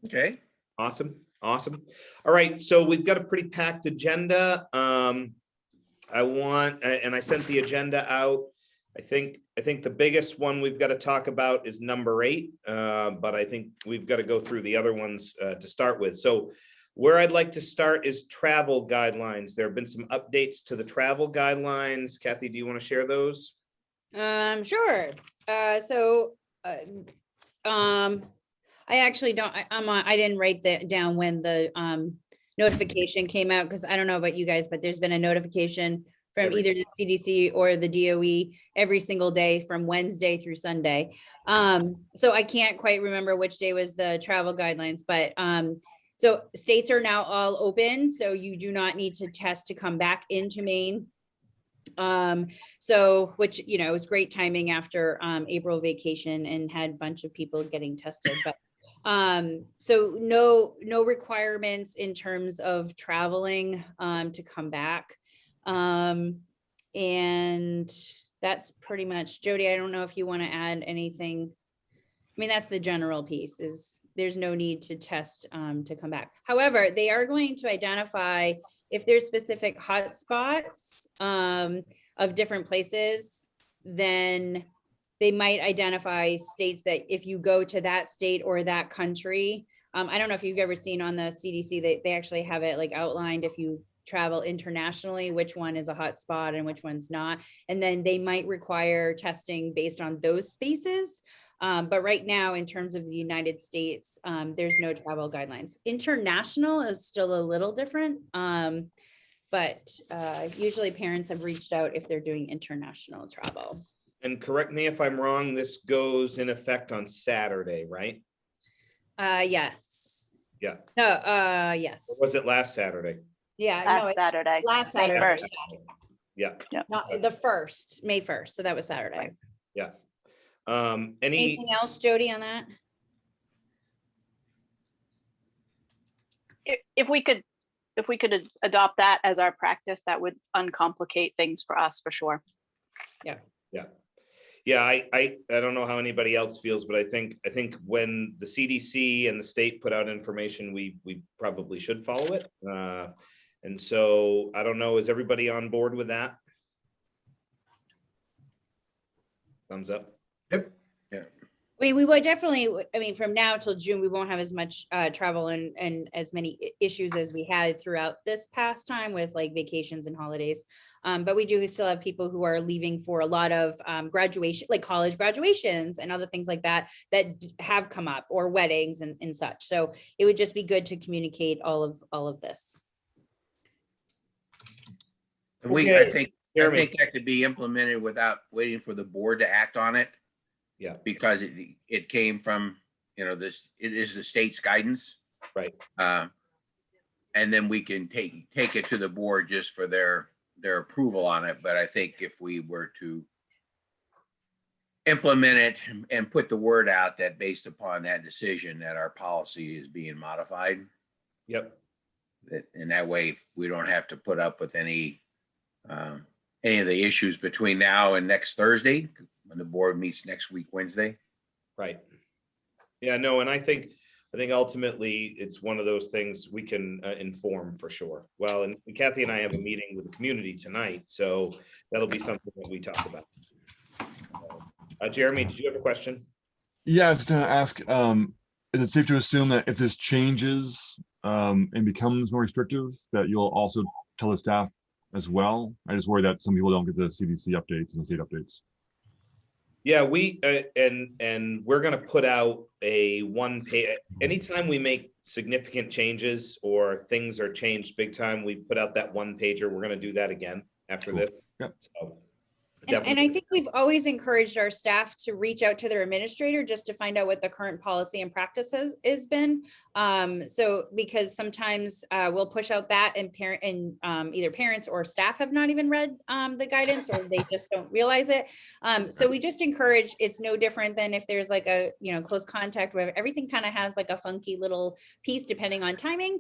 Okay. Awesome. Awesome. All right. So we've got a pretty packed agenda. I sent the agenda out. I think the biggest one we've got to talk about is number 8. But I think we've got to go through the other ones to start with. So where I'd like to start is travel guidelines. There have been some updates to the travel guidelines. Kathy, do you want to share those? Sure. I actually don't, I didn't write that down when the notification came out, because I don't know about you guys, but there's been a notification from either the CDC or the DOE every single day from Wednesday through Sunday. So I can't quite remember which day was the travel guidelines, but so states are now all open, so you do not need to test to come back into Maine. So, which, you know, was great timing after April vacation and had a bunch of people getting tested, but so no requirements in terms of traveling to come back. And that's pretty much, Jody, I don't know if you want to add anything. I mean, that's the general piece, is there's no need to test to come back. However, they are going to identify if there's specific hotspots of different places, then they might identify states that if you go to that state or that country, I don't know if you've ever seen on the CDC, they actually have it like outlined if you travel internationally, which one is a hotspot and which one's not. And then they might require testing based on those spaces. But right now, in terms of the United States, there's no travel guidelines. International is still a little different, but usually parents have reached out if they're doing international travel. And correct me if I'm wrong, this goes in effect on Saturday, right? Yes. Yeah. No, yes. Or was it last Saturday? Yeah, Last Saturday. Last May Saturday. 1st. Yeah. Not the 1st, May 1st. So that was Saturday. Right. Yeah. Anything else, Jody, on that? If we could adopt that as our practice, that would uncomplicate things for us for sure. Yeah, I don't know how anybody else feels, but I think when the CDC and the state put out information, we probably should follow it. And so I don't know, is everybody on board with that? Thumbs up. Yep. Yeah. I mean, we would definitely, I mean, from now till June, we won't have as much travel and as many issues as we had throughout this past time with like vacations and holidays. But we do still have people who are leaving for a lot of graduation, like college graduations and other things like that, that have come up, or weddings and such. So it would just be good to communicate all of this. I think that could be implemented without waiting for the board to act on it. Yeah. Because it came from, it is the state's guidance. Right. And then we can take it to the board just for their approval on it. But I think if we were to implement it and put the word out that based upon that decision that our policy is being modified. Yep. And that way we don't have to put up with any of the issues between now and next Thursday, when the board meets next week, Wednesday. Right. Yeah, no, and I think ultimately it's one of those things we can inform for sure. Well, and Kathy and I have a meeting with the community tonight, so that'll be something that we talk about. Jeremy, did you have a question? Yeah, I was going to ask, is it safe to assume that if this changes and becomes more restrictive, that you'll also tell the staff as well? I just worry that some people don't get the CDC updates and the state updates. Yeah, we and we're going to put out a one page. Anytime we make significant changes or things are changed big time, we put out that one pager. We're going to do that again after this. Yep. So, and I think we've always encouraged our staff to reach out to their administrator just to find out what the current policy and practice has been. So because sometimes we'll push out that and either parents or staff have not even read the guidance, or they just don't realize it. So we just encourage, it's no different than if there's like a, close contact where everything kind of has like a funky little piece depending on timing.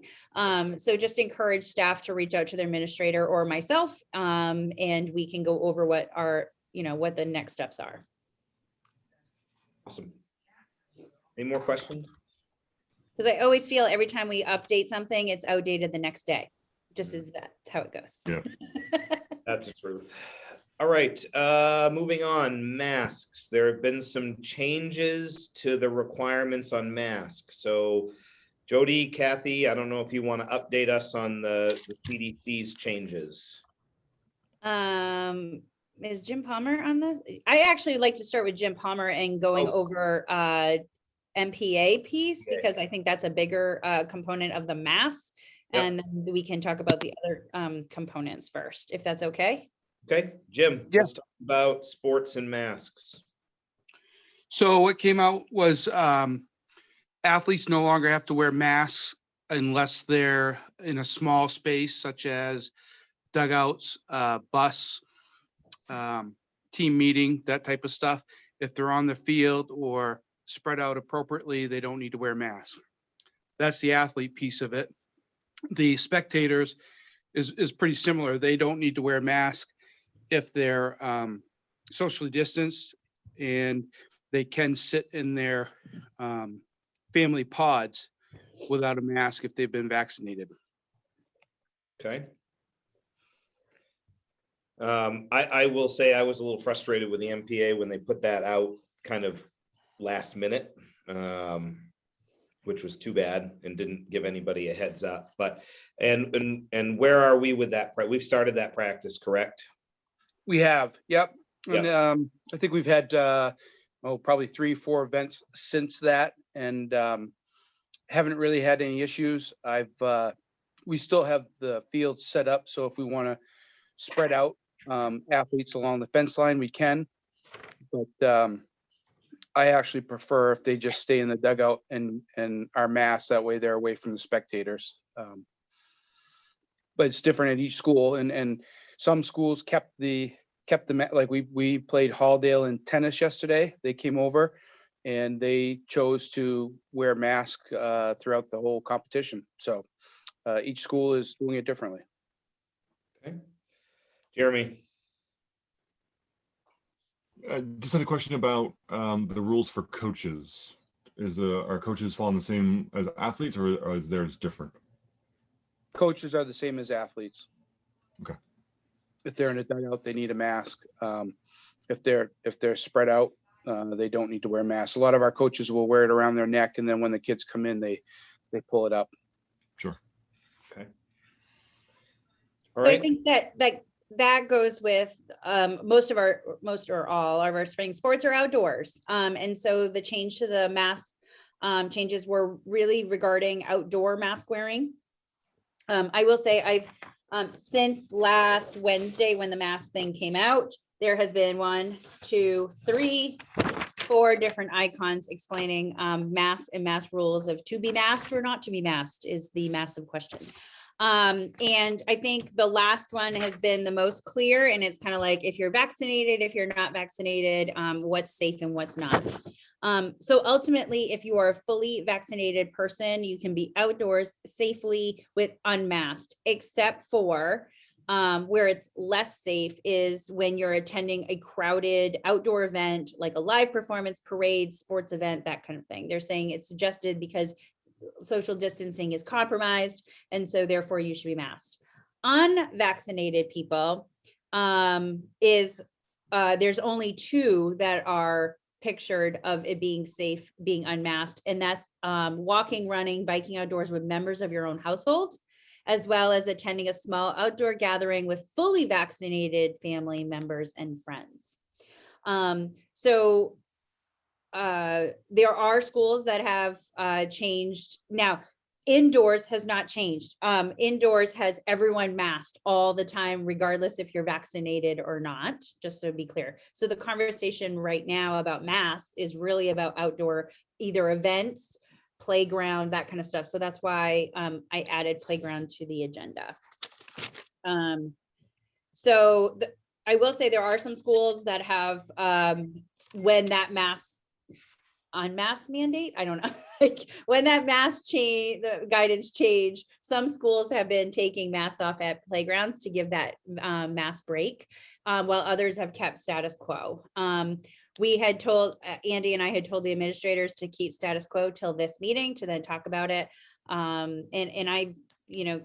So just encourage staff to reach out to their administrator or myself, and we can go over what what the next steps are. Awesome. Any more questions? Because I always feel every time we update something, it's outdated the next day. Just as that's how it goes. Yeah. That's the truth. All right, moving on, masks. There have been some changes to the requirements on masks. So Jody, Kathy, I don't know if you want to update us on the CDC's changes. Is Jim Palmer on the? I actually like to start with Jim Palmer and going over MPA piece, because I think that's a bigger component of the masks. Yep. And then we can talk about the other components first, if that's okay. Okay, Jim, Yeah. let's talk about sports and masks. So what came out was athletes no longer have to wear masks unless they're in a small space, such as dugouts, bus, team meeting, that type of stuff. If they're on the field or spread out appropriately, they don't need to wear masks. That's the athlete piece of it. The spectators is pretty similar. They don't need to wear masks if they're socially distanced, and they can sit in their family pods without a mask if they've been vaccinated. Okay. I will say I was a little frustrated with the MPA when they put that out kind of last minute, which was too bad and didn't give anybody a heads up. But and where are we with that? We've started that practice, correct? We have, yep. Yep. And I think we've had probably 3-4 events since that, and haven't really had any issues. We still have the field set up, so if we want to spread out athletes along the fence line, we can. But I actually prefer if they just stay in the dugout and are masked. That way they're away from the spectators. But it's different at each school, and some schools kept the like we played Halldale in tennis yesterday. They came over and they chose to wear masks throughout the whole competition. So each school is doing it differently. Okay. Jeremy. Just had a question about the rules for coaches. Are coaches following the same as athletes, or is theirs different? Coaches are the same as athletes. Okay. If they're in a dugout, they need a mask. If they're spread out, they don't need to wear masks. A lot of our coaches will wear it around their neck, and then when the kids come in, they pull it up. Sure. Okay. So All right. I think that goes with most or all of our spring sports are outdoors. And so the change to the mask changes were really regarding outdoor mask wearing. I will say I've since last Wednesday when the mask thing came out, there has been 1, 2, 3, 4 different icons explaining masks and mask rules of to be masked or not to be masked is the massive question. And I think the last one has been the most clear, and it's kind of like if you're vaccinated, if you're not vaccinated, what's safe and what's not. So ultimately, if you are a fully vaccinated person, you can be outdoors safely with unmasked, except for where it's less safe is when you're attending a crowded outdoor event, like a live performance, parade, sports event, that kind of thing. They're saying it's suggested because social distancing is compromised, and so therefore you should be masked. Unvaccinated people there's only 2 that are pictured of it being safe being unmasked, and that's walking, running, biking outdoors with members of your own household, as well as attending a small outdoor gathering with fully vaccinated family members and friends. There are schools that have changed. Now, indoors has not changed. Indoors has everyone masked all the time, regardless if you're vaccinated or not, just so to be clear. So the conversation right now about masks is really about outdoor, either events, playground, that kind of stuff. So that's why I added playground to the agenda. I will say there are some schools that have, when that unmask mandate, I don't know, like when that mask change, the guidance change, some schools have been taking masks off at playgrounds to give that mask break, while others have kept status quo. we had told, Andy and I had told the administrators to keep status quo till this meeting to then talk about it. And I, you know,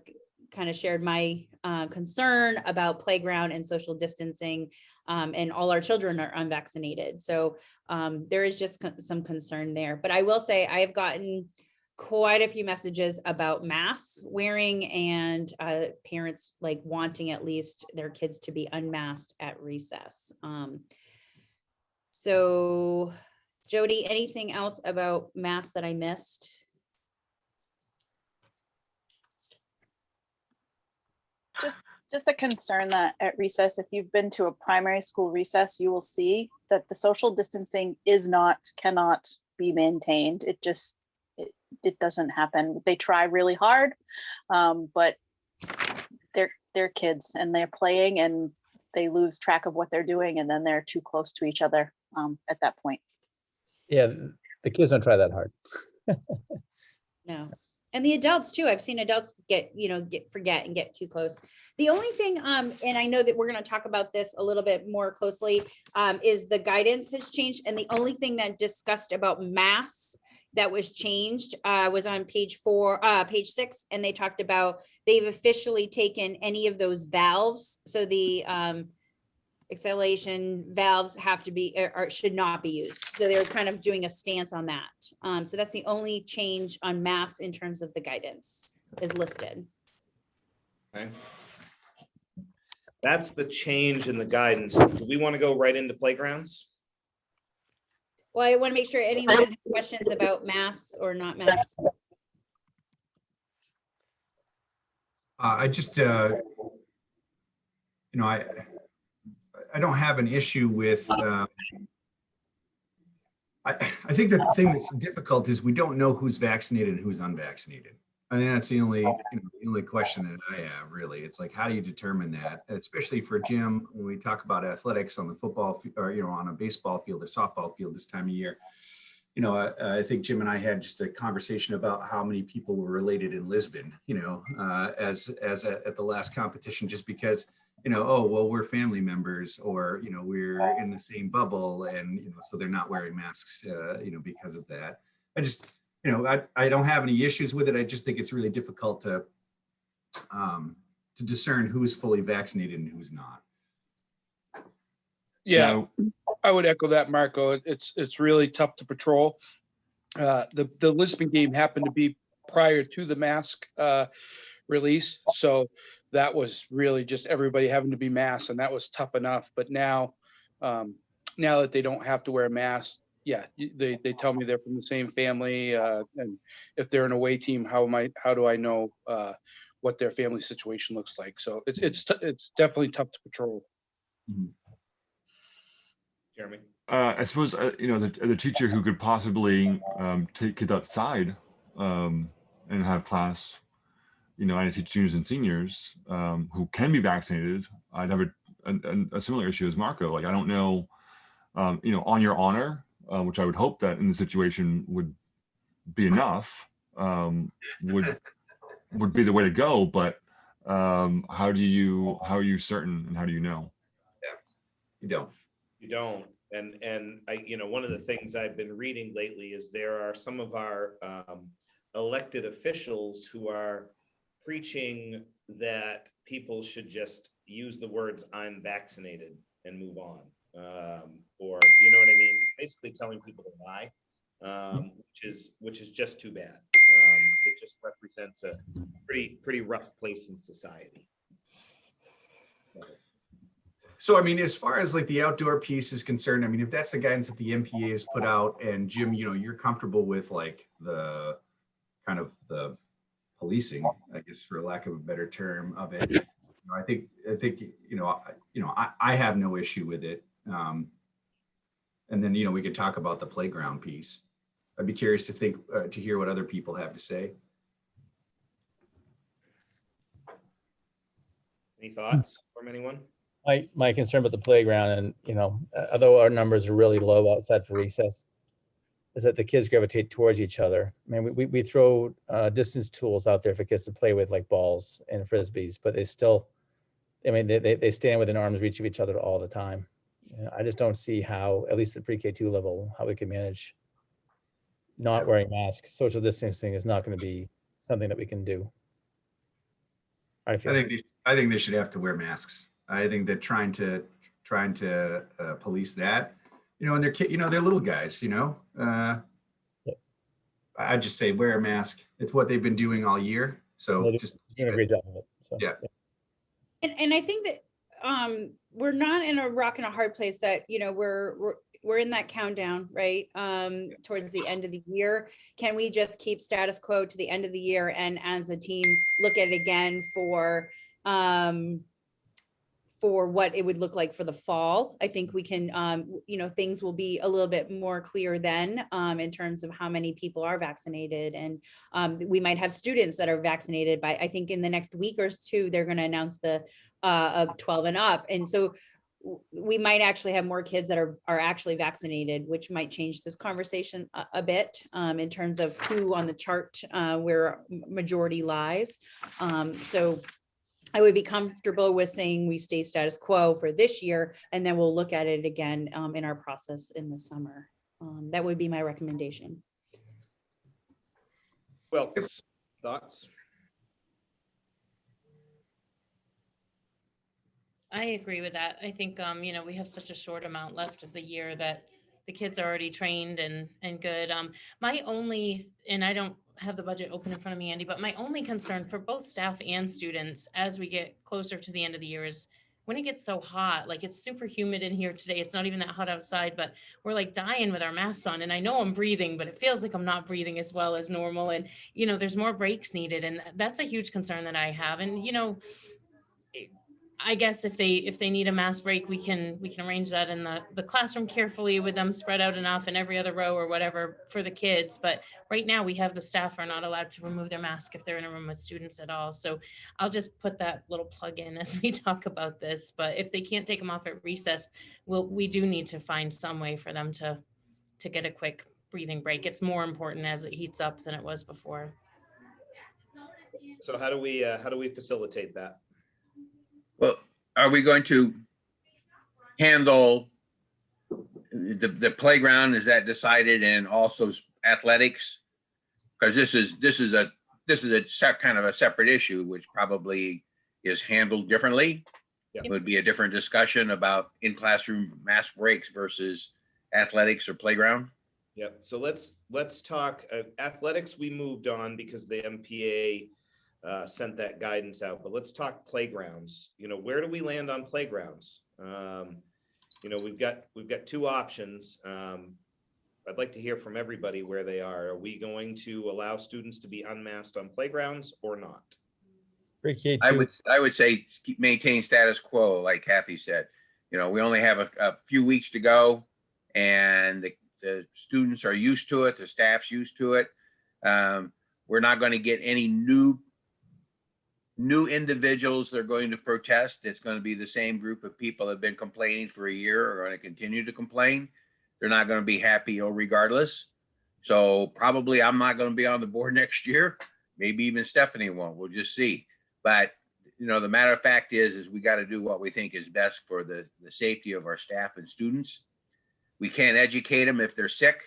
kind of shared my concern about playground and social distancing, and all our children are unvaccinated. So there is just some concern there. But I will say I have gotten quite a few messages about mask wearing and parents like wanting at least their kids to be unmasked at recess. So Jody, anything else about masks that I missed? Just a concern that at recess, if you've been to a primary school recess, you will see that the social distancing cannot be maintained. It doesn't happen. They try really hard, but they're kids and they're playing and they lose track of what they're doing, and then they're too close to each other at that point. Yeah, the kids don't try that hard. No. And the adults too. I've seen adults forget and get too close. The only thing, and I know that we're going to talk about this a little bit more closely, is the guidance has changed. And the only thing that discussed about masks that was changed was on page 6. And they talked about, they've officially taken any of those valves. So the exhalation valves have to be, or should not be used. So they're kind of doing a stance on that. So that's the only change on masks in terms of the guidance is listed. Okay. That's the change in the guidance. Do we want to go right into playgrounds? Well, I want to make sure anyone has questions about masks or not masks. I just, I don't have an issue with, I think that the thing that's difficult is we don't know who's vaccinated and who's unvaccinated. I mean, that's the only question that I have, really. It's like, how do you determine that? Especially for Jim, when we talk about athletics on the football or, on a baseball field or softball field this time of year. I think Jim and I had just a conversation about how many people were related in Lisbon, as at the last competition, just because, oh, well, we're family members, or, we're in the same bubble, and, so they're not wearing masks, because of that. I just, I don't have any issues with it. I just think it's really difficult to discern who's fully vaccinated and who's not. Yeah, I would echo that, Marco. It's really tough to patrol. The Lisbon game happened to be prior to the mask release, so that was really just everybody having to be masked, and that was tough enough. But now that they don't have to wear a mask, yeah, they tell me they're from the same family, and if they're an away team, how do I know what their family situation looks like? So it's definitely tough to patrol. Mm-hmm. Jeremy? I suppose, the teacher who could possibly take kids outside and have class, I teach juniors and seniors who can be vaccinated. I'd have a similar issue as Marco. Like, I don't know, on your honor, which I would hope that in the situation would be enough, would be the way to go. But how are you certain, and how do you know? Yeah, you don't. And I, one of the things I've been reading lately is there are some of our elected officials who are preaching that people should just use the words "I'm vaccinated" and move on, or you know what I mean? Basically telling people to lie, which is just too bad. It just represents a pretty rough place in society. So, I mean, as far as like the outdoor piece is concerned, I mean, if that's the guidance that the MPA has put out, and Jim, you're comfortable with like the kind of the policing, I guess, for lack of a better term of it, I think, I have no issue with it. And then, we could talk about the playground piece. I'd be curious to hear what other people have to say. Any thoughts from anyone? My concern about the playground, and although our numbers are really low outside for recess, is that the kids gravitate towards each other. I mean, we throw distance tools out there for kids to play with, like balls and frisbees, but they still, I mean, they stand within arm's reach of each other all the time. I just don't see how, at least at pre-K2 level, how we can manage not wearing masks. Social distancing is not going to be something that we can do. I feel. I think they should have to wear masks. I think that trying to police that, and they're little guys, I'd just say wear a mask. It's what they've been doing all year. So They're just doing a great job of it. So Yeah. And I think that we're not in a rock and a hard place that, we're in that countdown, right? Towards the end of the year. Can we just keep status quo to the end of the year and as a team look at it again for what it would look like for the fall? I think we can, things will be a little bit more clear then in terms of how many people are vaccinated. And we might have students that are vaccinated by, I think in the next week or two, they're going to announce the 12 and up. And so we might actually have more kids that are actually vaccinated, which might change this conversation a bit in terms of who on the chart where majority lies. So I would be comfortable with saying we stay status quo for this year, and then we'll look at it again in our process in the summer. That would be my recommendation. Well, thoughts? I agree with that. I think, we have such a short amount left of the year that the kids are already trained and good. My only, and I don't have the budget open in front of me, Andy, but my only concern for both staff and students as we get closer to the end of the year is when it gets so hot, like it's super humid in here today. It's not even that hot outside, but we're like dying with our masks on. And I know I'm breathing, but it feels like I'm not breathing as well as normal. And, there's more breaks needed. And that's a huge concern that I have. And, I guess if they need a mask break, we can arrange that in the classroom carefully with them spread out enough in every other row or whatever for the kids. But right now we have the staff are not allowed to remove their mask if they're in a room with students at all. So I'll just put that little plug in as we talk about this. But if they can't take them off at recess, we do need to find some way for them to get a quick breathing break. It's more important as it heats up than it was before. So how do we facilitate that? Well, are we going to handle the playground? Is that decided, and also athletics? Because this is a kind of a separate issue, which probably is handled differently. Yeah. It would be a different discussion about in-classroom mask breaks versus athletics or playground. Yep. So let's talk athletics. We moved on because the MPA sent that guidance out, but let's talk playgrounds. Where do we land on playgrounds? We've got two options. I'd like to hear from everybody where they are. Are we going to allow students to be unmasked on playgrounds or not? Pre-K2. I would say maintain status quo, like Kathy said. We only have a few weeks to go, and the students are used to it. The staff's used to it. We're not going to get any new individuals that are going to protest. It's going to be the same group of people that have been complaining for a year are going to continue to complain. They're not going to be happy regardless. So probably I'm not going to be on the board next year. Maybe even Stephanie won't. We'll just see. But the matter of fact is we got to do what we think is best for the safety of our staff and students. We can't educate them if they're sick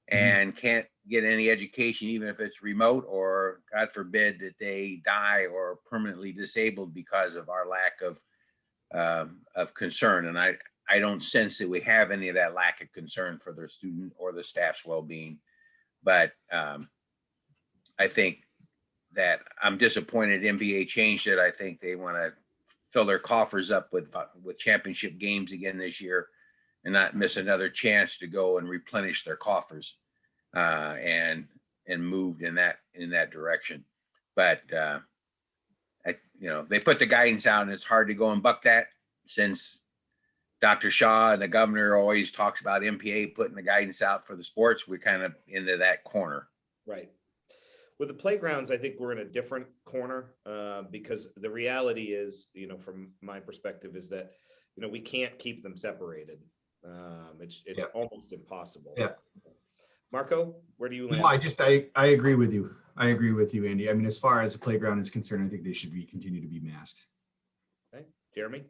and can't get any education, even if it's remote, or God forbid that they die or permanently disabled because of our lack of concern. And I don't sense that we have any of that lack of concern for their student or the staff's well-being. But I think that I'm disappointed NBA changed it. I think they want to fill their coffers up with championship games again this year and not miss another chance to go and replenish their coffers. And moved in that direction. But they put the guidance out, and it's hard to go and buck that, since Dr. Shaw and the governor always talks about MPA putting the guidance out for the sports. We're kind of into that corner. Right. With the playgrounds, I think we're in a different corner because the reality is, from my perspective, is that we can't keep them separated. It's almost impossible. Yeah. Marco, where do you land? No, I agree with you. I agree with you, Andy. I mean, as far as the playground is concerned, I think they should continue to be masked. Okay. Jeremy?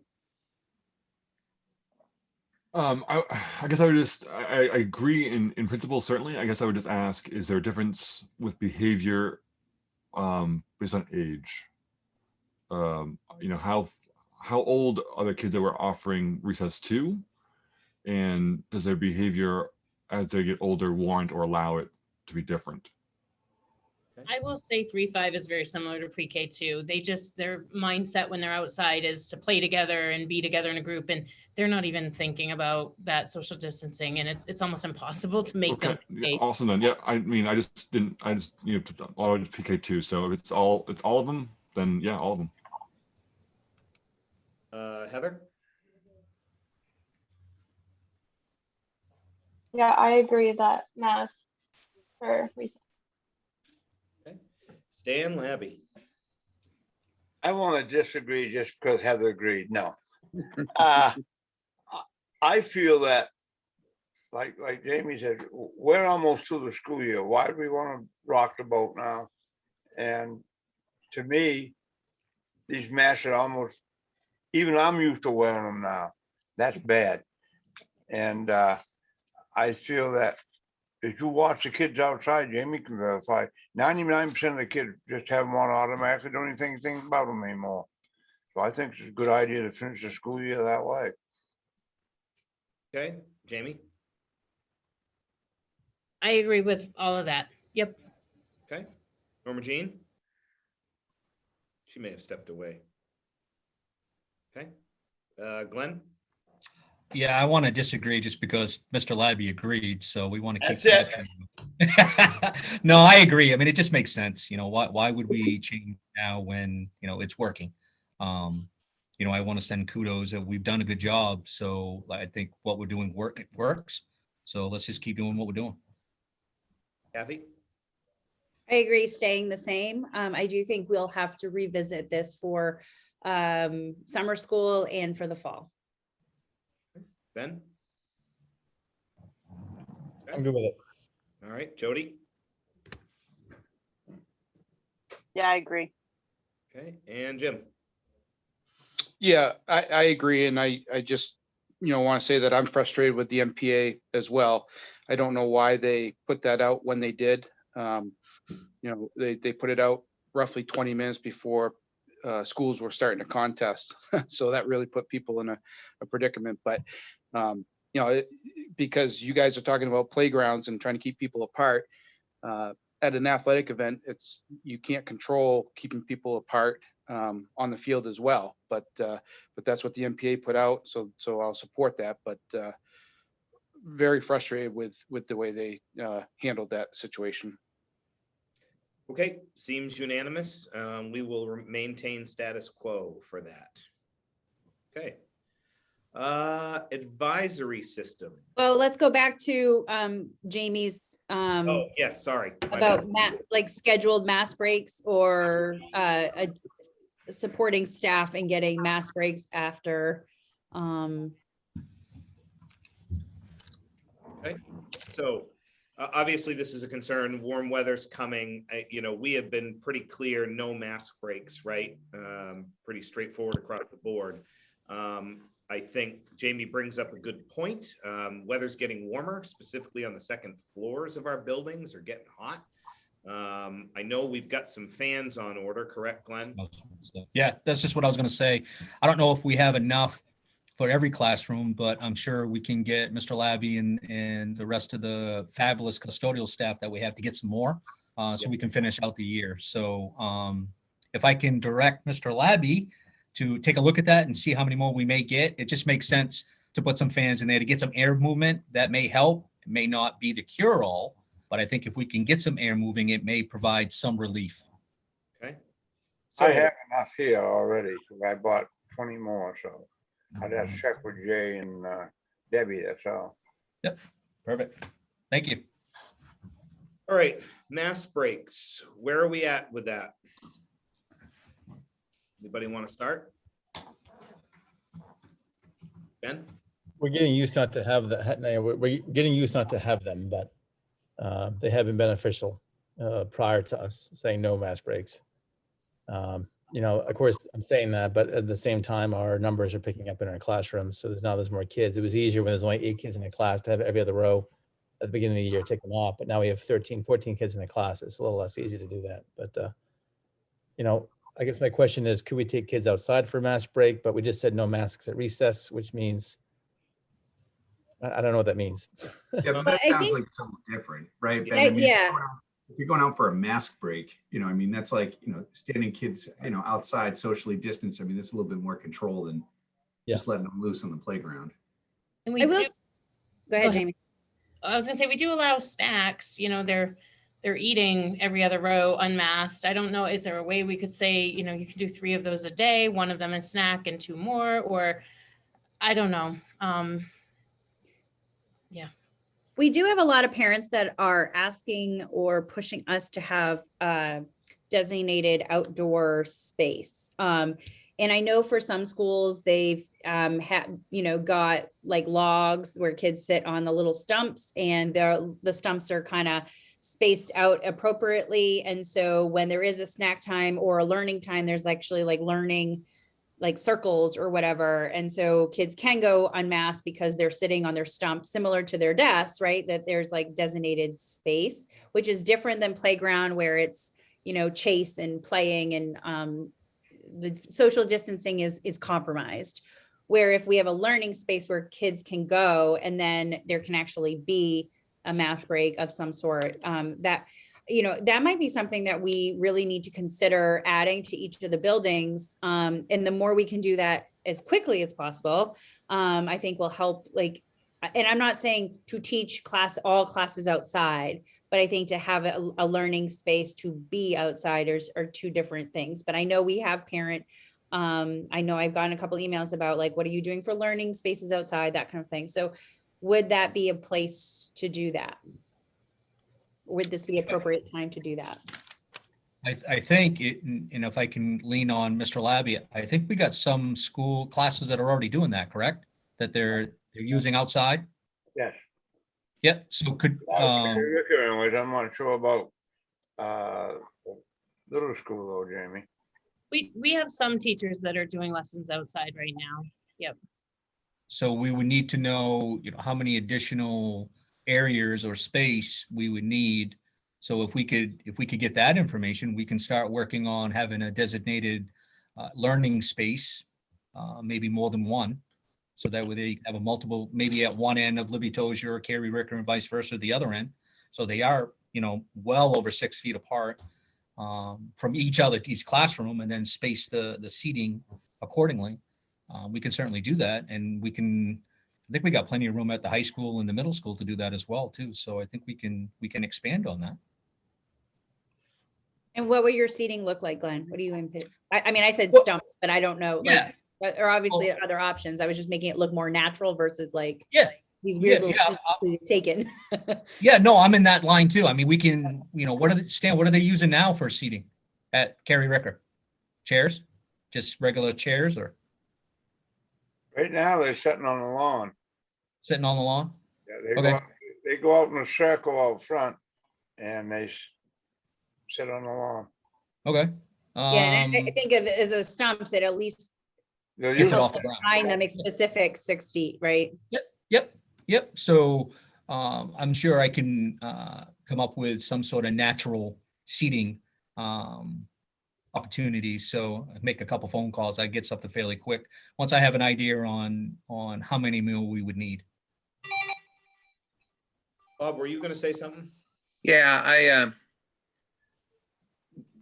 I guess I would just, I agree in principle, certainly. I guess I would just ask, is there a difference with behavior based on age? You know, how old are the kids that we're offering recess to? And does their behavior as they get older warrant or allow it to be different? I will say 3-5 is very similar to pre-K too. Their mindset when they're outside is to play together and be together in a group, and they're not even thinking about that social distancing, and it's almost impossible to make them. Okay, yeah, awesome then. Yeah, I mean, I just you know, I just PK2. So if it's all of them, then yeah, all of them. Heather? Yeah, I agree that masks for recess. Okay. Stan Labby. I want to disagree just because Heather agreed. No. I feel that, like Jamie said, we're almost to the school year. Why do we want to rock the boat now? And to me, these masks are almost, even I'm used to wearing them now. That's bad. And I feel that if you watch the kids outside, Jamie can verify, 99% of the kids just have them on automatically, don't even think anything about them anymore. So I think it's a good idea to finish the school year that way. Okay, Jamie? I agree with all of that. Yep. Okay. Norma Jean? She may have stepped away. Okay. Glenn? Yeah, I want to disagree just because Mr. Labby agreed, so we want to keep. That's it. No, I agree. I mean, it just makes sense. You know, why would we change now when, you know, it's working? You know, I want to send kudos that we've done a good job. So I think what we're doing works. So let's just keep doing what we're doing. Kathy? I agree, staying the same. I do think we'll have to revisit this for summer school and for the fall. Ben? I'm good with it. All right, Jody? Yeah, I agree. Okay, and Jim? Yeah, I agree. And I just, want to say that I'm frustrated with the MPA as well. I don't know why they put that out when they did. They put it out roughly 20 minutes before schools were starting to contest. So that really put people in a predicament. But, because you guys are talking about playgrounds and trying to keep people apart, at an athletic event, you can't control keeping people apart on the field as well. But that's what the MPA put out. So I'll support that. But very frustrated with the way they handled that situation. Okay, seems unanimous. We will maintain status quo for that. Okay. Advisory system. Well, let's go back to Jamie's Oh, yeah, sorry. about like scheduled mass breaks or supporting staff and getting mass breaks after. Okay, so obviously this is a concern. Warm weather's coming. We have been pretty clear, no mask breaks, right? Pretty straightforward across the board. I think Jamie brings up a good point. Weather's getting warmer, specifically on the second floors of our buildings are getting hot. I know we've got some fans on order, correct, Glenn? Yeah, that's just what I was going to say. I don't know if we have enough for every classroom, but I'm sure we can get Mr. Labby and the rest of the fabulous custodial staff that we have to get some more so we can finish out the year. So if I can direct Mr. Labby to take a look at that and see how many more we may get, it just makes sense to put some fans in there to get some air movement. That may help. It may not be the cure-all, but I think if we can get some air moving, it may provide some relief. Okay. I have enough here already because I bought 20 more, so I'd have to check with Jay and Debbie, that's all. Yep, perfect. Thank you. All right, mass breaks. Where are we at with that? Anybody want to start? Ben? We're getting used not to have that. We're getting used not to have them, but they have been beneficial prior to us saying no mass breaks. you know, of course, I'm saying that, but at the same time, our numbers are picking up in our classrooms. So there's more kids. It was easier when there's only 8 kids in a class to have every other row at the beginning of the year, take them off. But now we have 13, 14 kids in a class. It's a little less easy to do that. But, you know, I guess my question is, could we take kids outside for a mask break? But we just said no masks at recess, which means, I don't know what that means. Yeah, but Well, that I sounds think- like something different, right? Ben? I- I mean, yeah. if you're going out for a mask break, you know, I mean, that's like, you know, standing kids, you know, outside socially distanced. I mean, that's a little bit more control than Yeah. just letting them loose on the playground. And we I will, do, go ahead, ahead. Jamie. I was gonna say, we do allow snacks, you know, they're eating every other row unmasked. I don't know, is there a way we could say, you know, you can do 3 of those a day, 1 of them a snack and 2 more, or I don't know. We do have a lot of parents that are asking or pushing us to have designated outdoor space. And I know for some schools, they've had, you know, got like logs where kids sit on the little stumps, and the stumps are kind of spaced out appropriately. And so when there is a snack time or a learning time, there's actually like learning like circles or whatever. And so kids can go unmasked because they're sitting on their stump, similar to their desks, right? That there's like designated space, which is different than playground where it's, you know, chase and playing, and the social distancing is compromised. Where if we have a learning space where kids can go, and then there can actually be a mask break of some sort, that, you know, that might be something that we really need to consider adding to each of the buildings. And the more we can do that as quickly as possible, I think will help. Like, and I'm not saying to teach all classes outside, but I think to have a learning space to be outsiders are 2 different things. But I know we have I know I've gotten a couple emails about like, what are you doing for learning spaces outside, that kind of thing. So would that be a place to do that? Would this be appropriate time to do that? I think it, and if I can lean on Mr. Labby, I think we got some school classes that are already doing that, correct? That they're using outside? Yes. Yep, so could, Anyways, I'm not sure about little school though, Jamie. We have some teachers that are doing lessons outside right now. so we would need to know, you know, how many additional areas or space we would need. So if we could get that information, we can start working on having a designated learning space, maybe more than one. So that way they have a multiple, maybe at one end of Libby Tozier or Carrie Ricker and vice versa, the other end. So they are, you know, well over 6 feet apart from each classroom, and then space the seating accordingly. We can certainly do that, and I think we got plenty of room at the high school and the middle school to do that as well too. So I think we can expand on that. And what would your seating look like, Glenn? What do you input? I mean, I said stumps, but I don't know. Yeah. Like, or obviously other options. I was just making it look more natural versus like Yeah. these weird Yeah, little yeah, things you've taken. Yeah, no, I'm in that line too. I mean, we can, you know, what are they using now for seating at Carrie Ricker? Chairs? Just regular chairs, or Right now, they're sitting on the lawn. sitting on the lawn? Yeah, Okay. they go out in a circle out front and they sit on the lawn. Okay. Yeah, and I think of it as a stumps, it at least They'll Gets use it it off the ground. find them a specific 6 feet, right? Yep. So I'm sure I can come up with some sort of natural seating opportunities. So I make a couple phone calls. I get something fairly quick once I have an idea on how many more we would need. Bob, were you gonna say something? Yeah,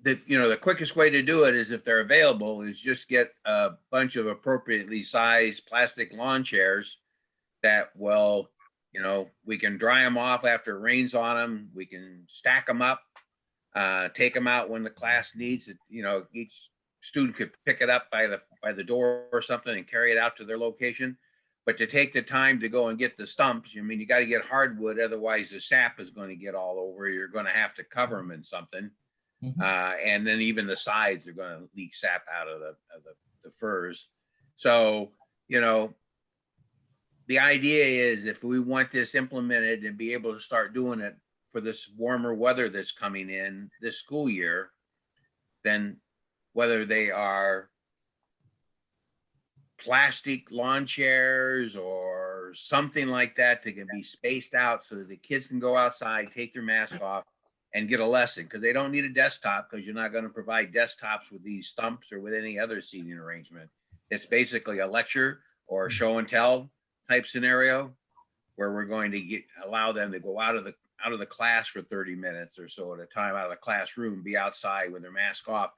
the quickest way to do it is, if they're available, is just get a bunch of appropriately sized plastic lawn chairs that will, we can dry them off after it rains on them. We can stack them up, take them out when the class needs it. Each student could pick it up by the door or something and carry it out to their location. But to take the time to go and get the stumps, you got to get hardwood, otherwise the sap is going to get all over. You're going to have to cover them in something. Mhm. And then even the sides are going to leak sap out of the furs. So, the idea is, if we want this implemented and be able to start doing it for this warmer weather that's coming in this school year, then whether they are plastic lawn chairs or something like that that can be spaced out so that the kids can go outside, take their mask off and get a lesson, because they don't need a desktop, because you're not going to provide desktops with these stumps or with any other seating arrangement. It's basically a lecture or a show and tell type scenario where we're going to allow them to go out of the class for 30 minutes or so at a time, out of the classroom, be outside with their mask off,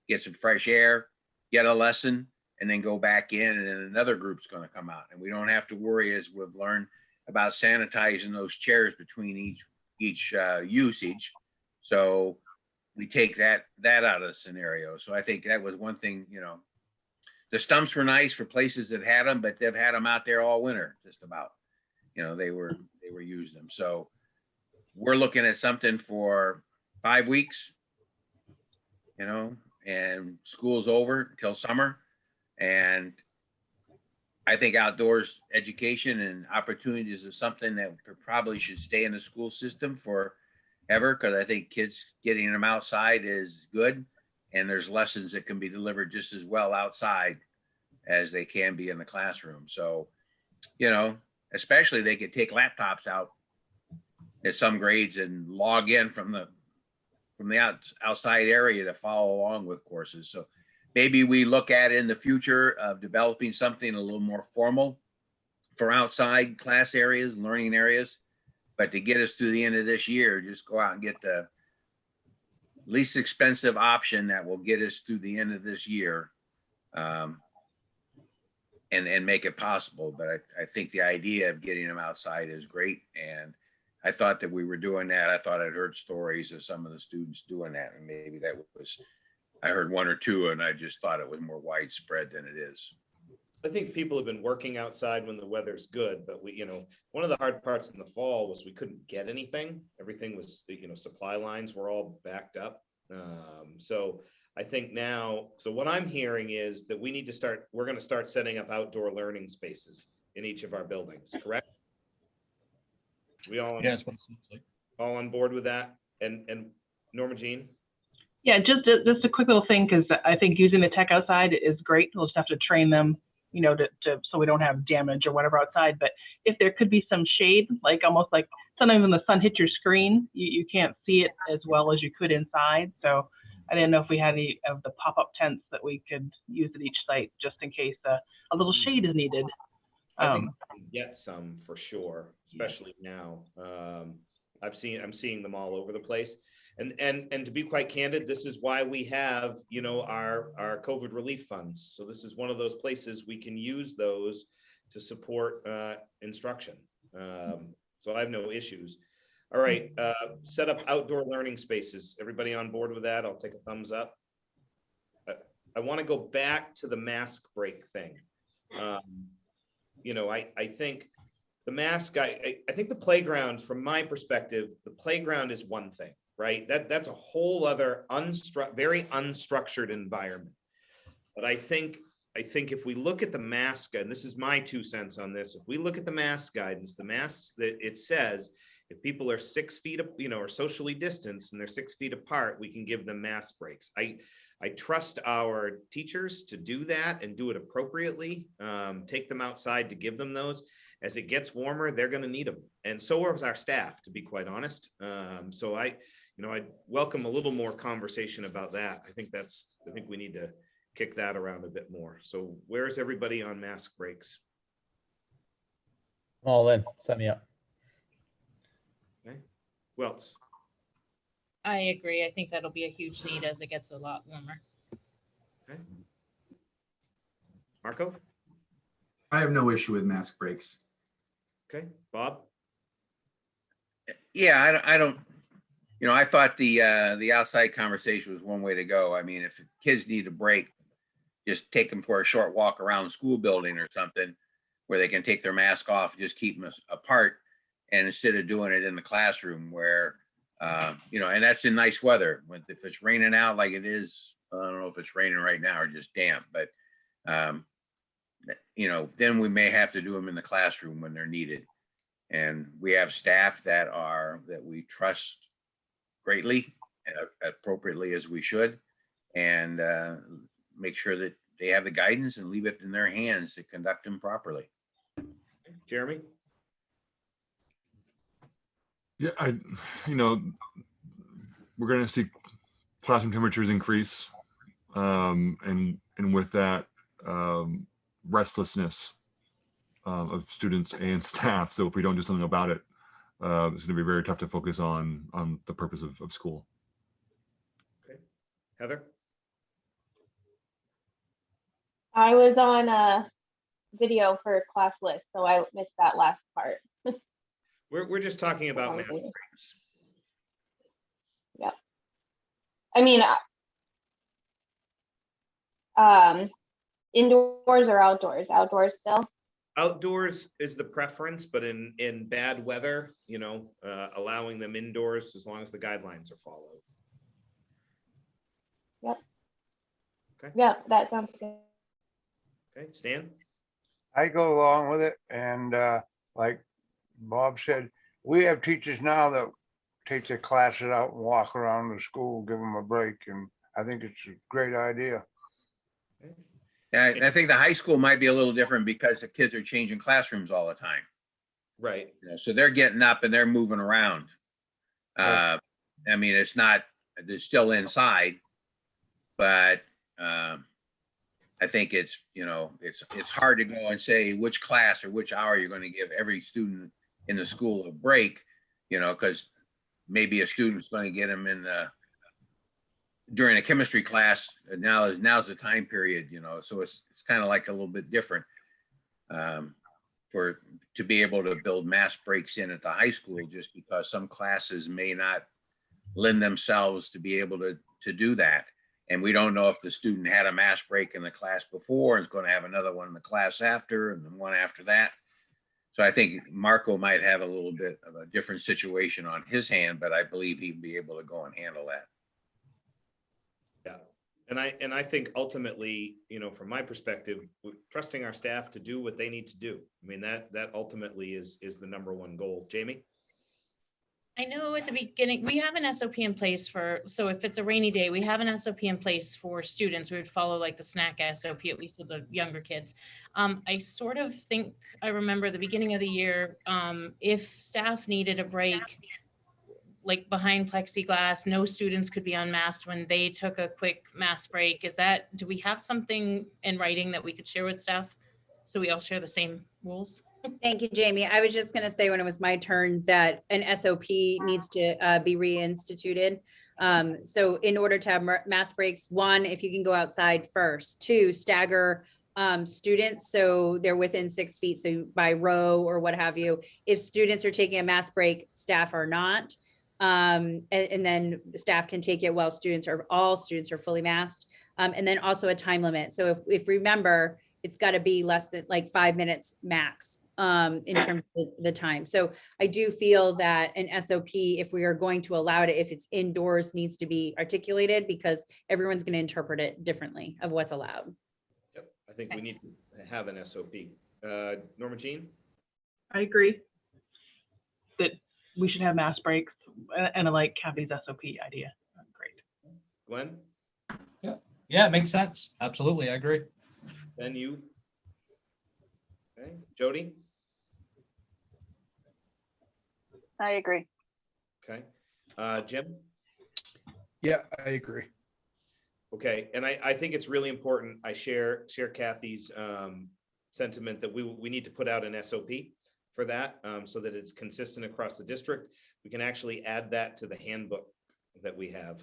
get some fresh air, get a lesson, and then go back in, and then another group's going to come out. And we don't have to worry, as we've learned, about sanitizing those chairs between each usage. So we take that out of the scenario. So I think that was one thing, you know, the stumps were nice for places that had them, but they've had them out there all winter, just about. You know, they were using them. So we're looking at something for 5 weeks, you know, and school's over till summer. And I think outdoors education and opportunities is something that probably should stay in the school system forever, because I think kids getting them outside is good. And there's lessons that can be delivered just as well outside as they can be in the classroom. So, you know, especially they could take laptops out at some grades and log in from the outside area to follow along with courses. So maybe we look at in the future of developing something a little more formal for outside class areas, learning areas. But to get us through the end of this year, just go out and get the least expensive option that will get us through the end of this year, and make it possible. But I think the idea of getting them outside is great. And I thought that we were doing that. I thought I'd heard stories of some of the students doing that. And maybe that was, I heard one or two, and I just thought it was more widespread than it is. I think people have been working outside when the weather's good, but we, you know, one of the hard parts in the fall was we couldn't get anything. Everything was, you know, supply lines were all backed up. So I think now, so what I'm hearing is that we need to start, we're going to start setting up outdoor learning spaces in each of our buildings, correct? We all, Yeah, that's what it seems like. all on board with that? And Norma Jean? Yeah, just a quick little thing, because I think using the tech outside is great. We'll just have to train them, you know, to so we don't have damage or whatever outside. But if there could be some shade, like almost like sometimes when the sun hits your screen, you can't see it as well as you could inside. So I didn't know if we had any of the pop-up tents that we could use at each site, just in case a little shade is needed. I think we can get some for sure, especially now. I'm seeing them all over the place. And to be quite candid, this is why we have, you know, our COVID relief funds. So this is one of those places we can use those to support instruction. So I have no issues. All right, set up outdoor learning spaces. Everybody on board with that? I'll take a thumbs up. I want to go back to the mask break thing. You know, I think the mask, I think the playground, from my perspective, the playground is one thing, right? That's a whole other very unstructured environment. But I think if we look at the mask, and this is my 2 cents on this, if we look at the mask guidance, the masks that it says, if people are 6 feet, you know, or socially distanced and they're 6 feet apart, we can give them mask breaks. I trust our teachers to do that and do it appropriately. Take them outside to give them those. As it gets warmer, they're going to need them, and so is our staff, to be quite honest. So I welcome a little more conversation about that. I think we need to kick that around a bit more. So where is everybody on mask breaks? All in, set me up. Okay. Who else? I agree. I think that'll be a huge need as it gets a lot warmer. Okay. Marco? I have no issue with mask breaks. Okay. Bob? Yeah, I don't, you know, I thought the outside conversation was one way to go. I mean, if kids need a break, just take them for a short walk around the school building or something where they can take their mask off, just keep them apart. And instead of doing it in the classroom where, you know, and that's in nice weather. If it's raining out like it is, I don't know if it's raining right now or just damp, but, you know, then we may have to do them in the classroom when they're needed. And we have staff that we trust greatly, appropriately as we should. and make sure that they have the guidance and leave it in their hands to conduct them properly. Jeremy? Yeah, we're going to see classroom temperatures increase, and with that, restlessness of students and staff. So if we don't do something about it, it's going to be very tough to focus on the purpose of school. Okay. Heather? I was on a video for class list, so I missed that last part. We're just talking about math Conversation. breaks. Yep. I mean, indoors or outdoors? Outdoors still? Outdoors is the preference, but in bad weather, allowing them indoors as long as the guidelines are followed. Yep. Okay. Yeah, that sounds good. Okay, Stan? I go along with it, and like Bob said, we have teachers now that take their classes out and walk around the school, give them a break, and I think it's a great idea. Yeah, I think the high school might be a little different because the kids are changing classrooms all the time. Right. So they're getting up and they're moving around. Right. I mean, they're still inside, but I think it's hard to go and say which class or which hour you're going to give every student in the school a break, because maybe a student's going to get them during a chemistry class. Now's the time period, so it's kind of like a little bit different to be able to build mass breaks in at the high school, just because some classes may not lend themselves to be able to do that. And we don't know if the student had a mass break in the class before and is going to have another one in the class after and then one after that. So I think Marco might have a little bit of a different situation on his hand, but I believe he'd be able to go and handle that. Yeah. And I think ultimately, from my perspective, trusting our staff to do what they need to do. I mean, that ultimately is the number one goal. Jamie? I know at the beginning, we have an SOP in place so if it's a rainy day, we have an SOP in place for students. We would follow like the snack SOP, at least with the younger kids. I sort of think I remember the beginning of the year, if staff needed a break, like behind plexiglass, no students could be unmasked when they took a quick mask break. Do we have something in writing that we could share with staff so we all share the same rules? Thank you, Jamie. I was just going to say when it was my turn that an SOP needs to be reinstituted. So in order to have mass breaks, 1, if you can go outside first, 2, stagger students so they're within 6 feet, so by row or what have you. If students are taking a mass break, staff are not. And then staff can take it while all students are fully masked. And then also a time limit. So if remember, it's got to be less than like 5 minutes max in terms of the time. So I do feel that an SOP, if we are going to allow it, if it's indoors, needs to be articulated because everyone's going to interpret it differently of what's allowed. Yep. I think we need to have an SOP. Norma Jean? I agree that we should have mass breaks, and I like Kathy's SOP idea. Great. Glenn? Yeah, it makes sense. Absolutely, I agree. Then you? Okay, Jody? I agree. Okay, Jim? Yeah, I agree. Okay, and I think it's really important. I share Kathy's sentiment that we need to put out an SOP for that so that it's consistent across the district. We can actually add that to the handbook that we have,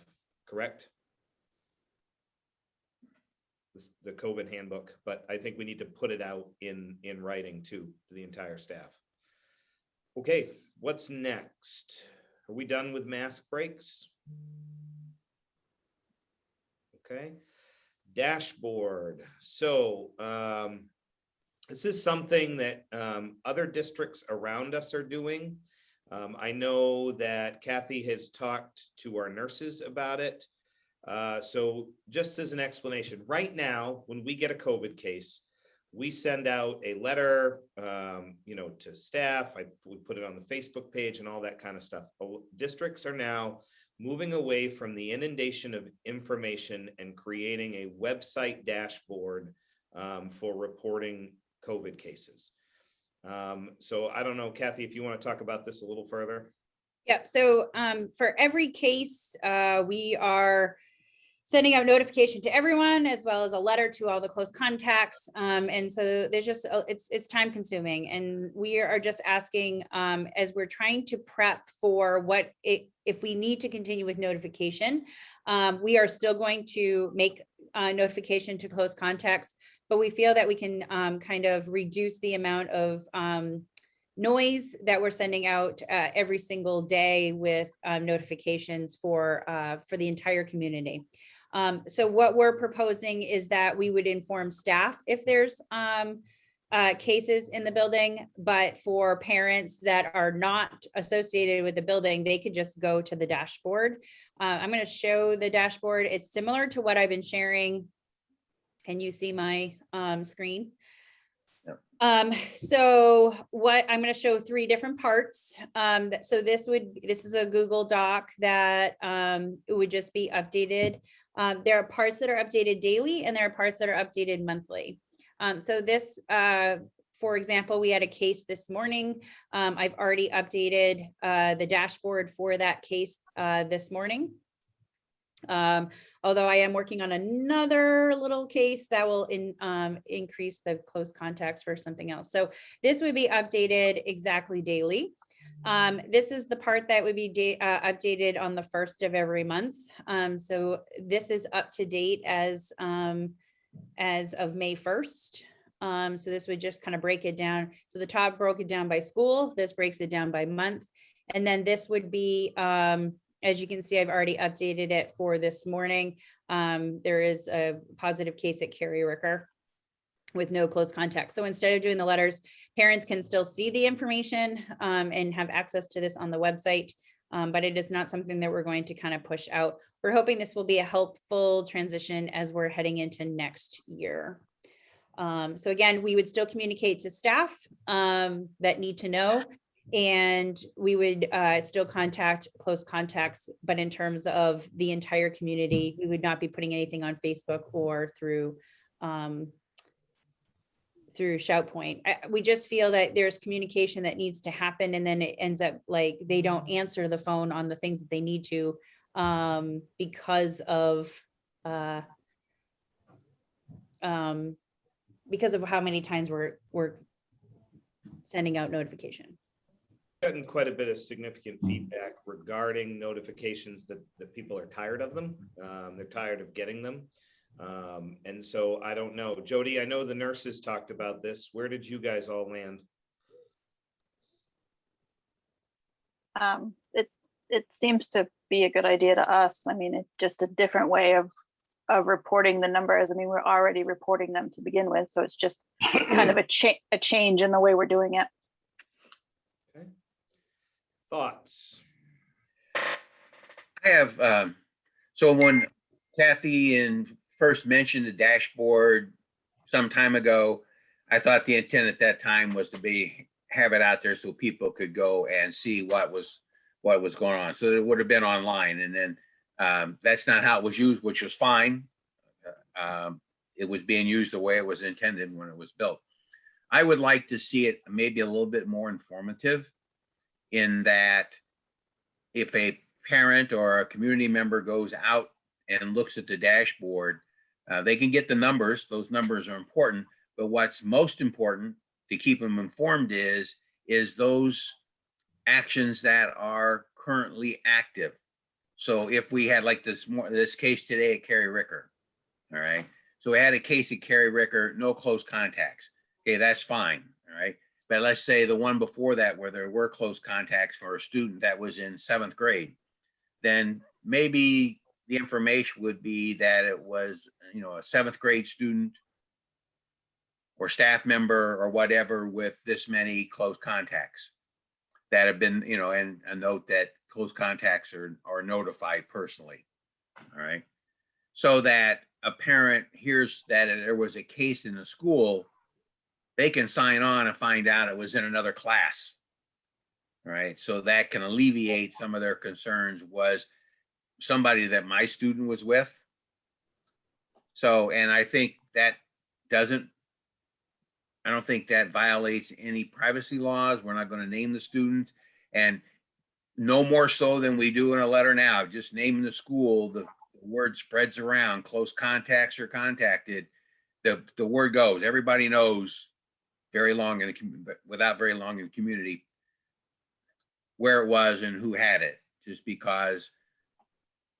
correct? The COVID handbook, but I think we need to put it out in writing too, to the entire staff. Okay, what's next? Are we done with mask breaks? Okay, dashboard. So this is something that other districts around us are doing. I know that Kathy has talked to our nurses about it. So just as an explanation, right now, when we get a COVID case, we send out a letter, to staff. We put it on the Facebook page and all that kind of stuff. Districts are now moving away from the inundation of information and creating a website dashboard for reporting COVID cases. So I don't know, Kathy, if you want to talk about this a little further. Yep. So for every case, we are sending out notification to everyone as well as a letter to all the close contacts. And so there's just, it's time consuming. And we are just asking, as we're trying to prep for if we need to continue with notification, we are still going to make notification to close contacts, but we feel that we can kind of reduce the amount of noise that we're sending out every single day with notifications for the entire community. So what we're proposing is that we would inform staff if there's cases in the building, but for parents that are not associated with the building, they could just go to the dashboard. I'm going to show the dashboard. It's similar to what I've been sharing. Can you see my screen? So what I'm going to show 3 different parts. So this is a Google Doc that it would just be updated. There are parts that are updated daily and there are parts that are updated monthly. So this, for example, we had a case this morning. I've already updated the dashboard for that case this morning. Although I am working on another little case that will increase the close contacts for something else. So this would be updated exactly daily. This is the part that would be updated on the 1st of every month. So this is up to date as of May 1st. So this would just kind of break it down. So the top broke it down by school. This breaks it down by month. And then this would be, as you can see, I've already updated it for this morning. There is a positive case at Carrie Ricker with no close contact. So instead of doing the letters, parents can still see the information and have access to this on the website, but it is not something that we're going to kind of push out. We're hoping this will be a helpful transition as we're heading into next year. So again, we would still communicate to staff that need to know, and we would still contact close contacts, but in terms of the entire community, we would not be putting anything on Facebook or through ShoutPoint. We just feel that there's communication that needs to happen, and then it ends up like they don't answer the phone on the things that they need to because of how many times we're sending out notification. Gotten quite a bit of significant feedback regarding notifications that people are tired of them. They're tired of getting them. And so I don't know. Jody, I know the nurses talked about this. Where did you guys all land? It seems to be a good idea to us. I mean, it's just a different way of reporting the numbers. I mean, we're already reporting them to begin with, so it's just kind of a change in the way we're doing it. Okay. Thoughts? I have, so when Kathy first mentioned the dashboard some time ago, I thought the intent at that time was to have it out there so people could go and see what was going on. So it would have been online, and then that's not how it was used, which was fine. It was being used the way it was intended when it was built. I would like to see it maybe a little bit more informative, in that if a parent or a community member goes out and looks at the dashboard, they can get the numbers. Those numbers are important, but what's most important to keep them informed is those actions that are currently active. So if we had like this case today at Carrie Ricker, all right. So we had a case at Carrie Ricker, no close contacts. Okay, that's fine. All right. But let's say the one before that where there were close contacts for a student that was in 7th grade, then maybe the information would be that it was, a 7th grade student or staff member or whatever with this many close contacts that have been, and a note that close contacts are notified personally. All right. So that a parent hears that there was a case in the school, they can sign on and find out it was in another class. All right. So that can alleviate some of their concerns. Was somebody that my student was with. So, and I think that I don't think that violates any privacy laws. We're not going to name the student, and no more so than we do in a letter now. Just naming the school, the word spreads around, close contacts are contacted. The word goes, everybody knows without very long in the community where it was and who had it, just because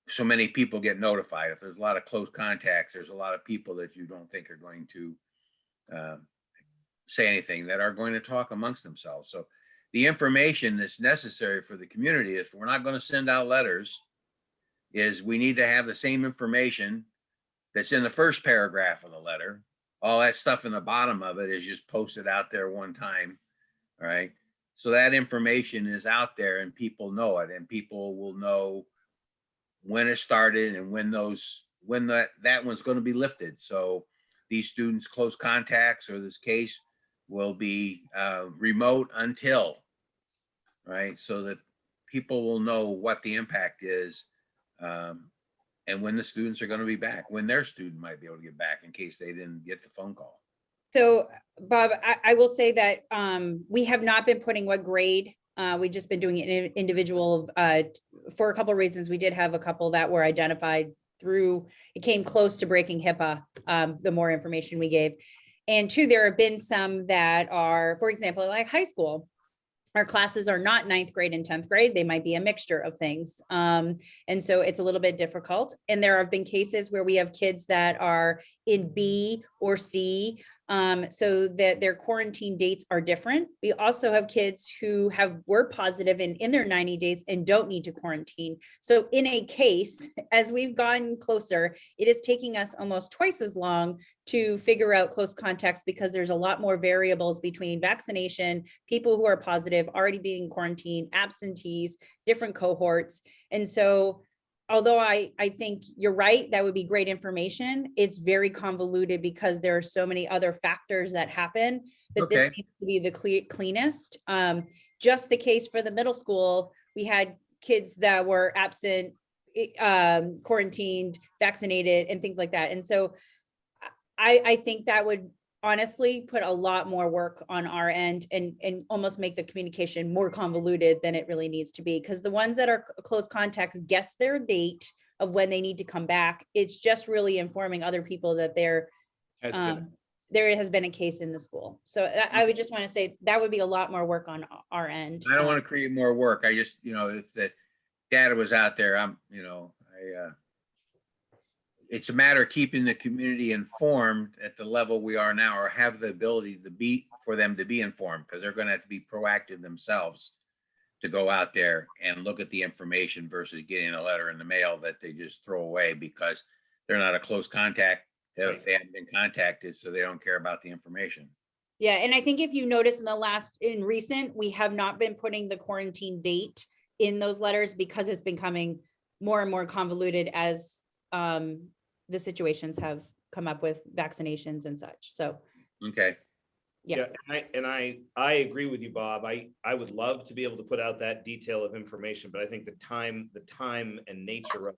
so many people get notified. If there's a lot of close contacts, there's a lot of people that you don't think are going to say anything, that are going to talk amongst themselves. So the information that's necessary for the community, if we're not going to send out letters, is we need to have the same information that's in the first paragraph of the letter. All that stuff in the bottom of it is just posted out there one time, all right? So that information is out there and people know it, and people will know when it started and when that one's going to be lifted. So these students' close contacts, or this case, will be remote until, right? So that people will know what the impact is, and when the students are going to be back, when their student might be able to get back in case they didn't get the phone call. So Bob, I will say that we have not been putting what grade. We've just been doing it individual for a couple of reasons. We did have a couple that were identified through, it came close to breaking HIPAA, the more information we gave. And two, there have been some that are, for example, like high school. Our classes are not 9th grade and 10th grade. They might be a mixture of things. And so it's a little bit difficult. And there have been cases where we have kids that are in B or C, so that their quarantine dates are different. We also have kids who were positive in their 90 days and don't need to quarantine. So in a case, as we've gotten closer, it is taking us almost twice as long to figure out close contacts, because there's a lot more variables between vaccination, people who are positive, already being quarantined, absentees, different cohorts. And so although I think you're right, that would be great information, it's very convoluted because there are so many other factors that happen that this needs to be the cleanest. Just the case for the middle school, we had kids that were absent, quarantined, vaccinated, and things like that. And so I think that would honestly put a lot more work on our end and almost make the communication more convoluted than it really needs to be. Because the ones that are close contacts gets their date of when they need to come back. It's just really informing other people that there has been a case in the school. So I would just want to say that would be a lot more work on our end. I don't want to create more work. I just, if the data was out there, it's a matter of keeping the community informed at the level we are now, or have the ability for them to be informed, because they're going to have to be proactive themselves to go out there and look at the information versus getting a letter in the mail that they just throw away because they're not a close contact. They haven't been contacted, so they don't care about the information. Yeah, and I think if you notice in recent, we have not been putting the quarantine date in those letters because it's becoming more and more convoluted as the situations have come up with vaccinations and such. So, okay. Yeah, and I agree with you, Bob. I would love to be able to put out that detail of information, but I think the time and nature of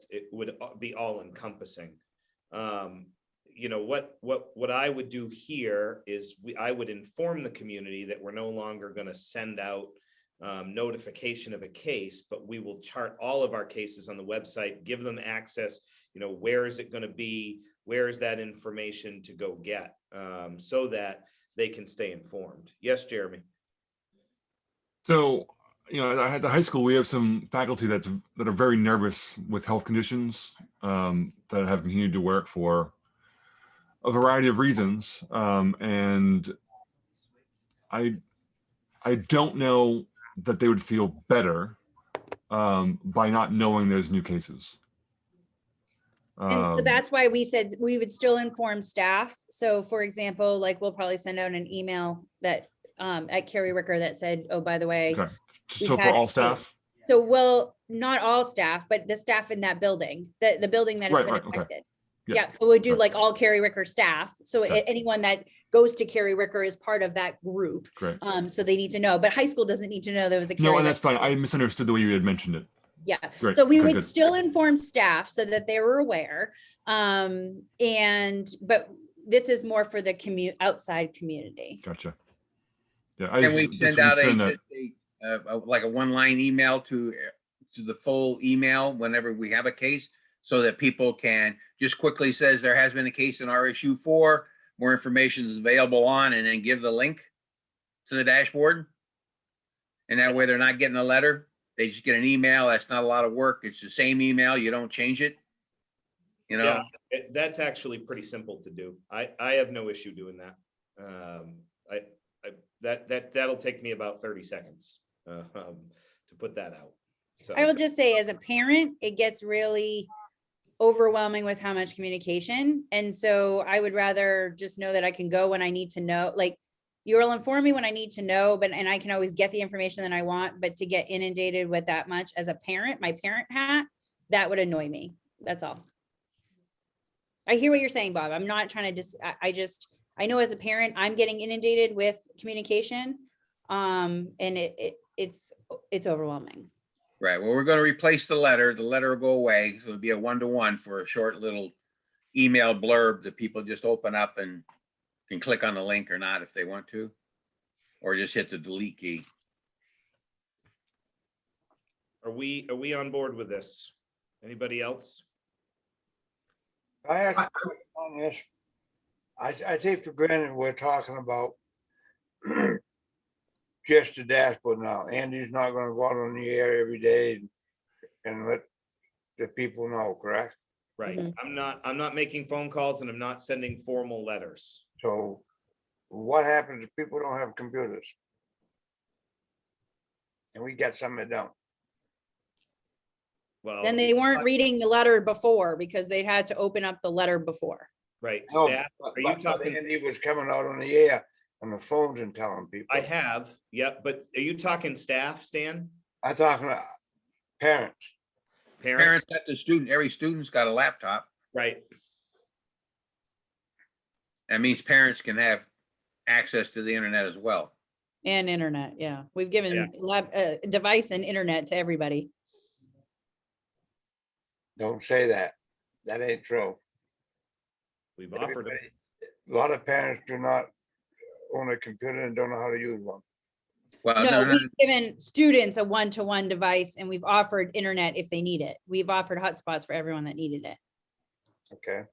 it would be all encompassing. What I would do here is I would inform the community that we're no longer going to send out notification of a case, but we will chart all of our cases on the website, give them access, where is it going to be, where is that information to go get, so that they can stay informed. Yes, Jeremy. So, at the high school, we have some faculty that are very nervous with health conditions that have continued to work for a variety of reasons. And I don't know that they would feel better by not knowing there's new cases. And so that's why we said we would still inform staff. So for example, like we'll probably send out an email that at Carrie Ricker that said, oh, by the way. Okay. So for all staff? So, well, not all staff, but the staff in that building, the building that has been affected. Okay. Yeah. So we'll do like all Carrie Ricker staff. So anyone that goes to Carrie Ricker is part of that group. Great. So they need to know, but high school doesn't need to know there was a No, and that's fine. I misunderstood the way you had mentioned it. Yeah, Great. so we Okay, would good. still inform staff so that they were aware. But this is more for the outside community. Gotcha. Yeah. And we send out that. like a one-line email to the full email whenever we have a case, so that people can just quickly says there has been a case in RSU 4, more information is available on, and then give the link to the dashboard. And that way they're not getting a letter. They just get an email. That's not a lot of work. It's the same email. You don't change it. You know? Yeah, that's actually pretty simple to do. I have no issue doing that. That'll take me about 30 seconds to put that out. So I will just say, as a parent, it gets really overwhelming with how much communication. And so I would rather just know that I can go when I need to know. Like, you will inform me when I need to know, and I can always get the information that I want, but to get inundated with that much as a parent, my parent hat, that would annoy me. That's all. I hear what you're saying, Bob. I'm not trying to I know as a parent, I'm getting inundated with communication. And it's overwhelming. Right. Well, we're going to replace the letter. The letter will go away. So it'll be a 1-to-1 for a short little email blurb that people just open up and can click on the link or not if they want to, or just hit the delete key. are we on board with this? Anybody else? I actually, on this, I take for granted we're talking about just the dashboard now. Andy's not gonna go out on the air every day and let the people know, correct? Right. Mhm. I'm not making phone calls and I'm not sending formal letters. So what happens if people don't have computers? And we get some that don't. Well, Then they weren't reading the letter before because they had to open up the letter before. right. No, Staff, but are you talking? Andy was coming out on the air on the phones and telling people. I have, yep, but are you talking staff, Stan? I'm talking about parents. Parents? Parents got the student, every student's got a laptop. Right. That means parents can have access to the internet as well. And internet, yeah. We've given device and internet to everybody. Don't say that. That ain't true. We've offered them. A lot of parents do not own a computer and don't know how to use one. Well, No, we've given students a 1-to-1 device and we've offered internet if they need it. We've offered hotspots for everyone that needed it. Okay.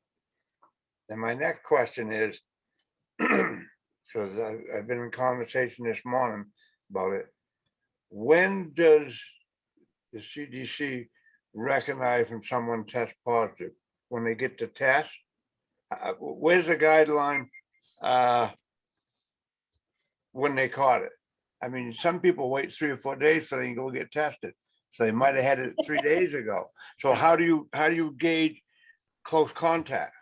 And my next question is, because I've been in conversation this morning about it. When does the CDC recognize when someone tests positive? When they get the test? Where's the guideline when they caught it? I mean, some people wait 3 or 4 days so they can go get tested. So they might have had it 3 days ago. So how do you gauge close contact?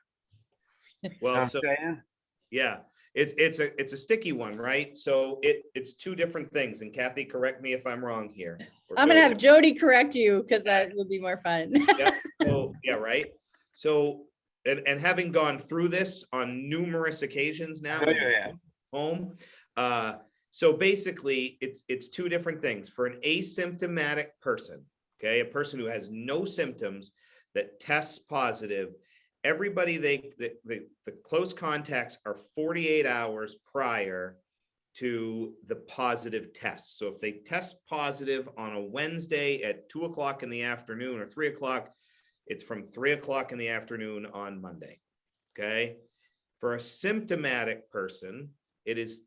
Well, so yeah, it's a sticky one, right? So it's two different things. And Kathy, correct me if I'm wrong here. I'm gonna have Jody correct you because that would be more fun. Yeah, so, yeah, right. So, and having gone through this on numerous occasions now, home, so basically it's two different things. For an asymptomatic person, okay, a person who has no symptoms that tests positive, everybody the close contacts are 48 hours prior to the positive test. So if they test positive on a Wednesday at 2 o'clock in the afternoon or 3 o'clock, it's from 3 o'clock in the afternoon on Monday. Okay. For a symptomatic person, it is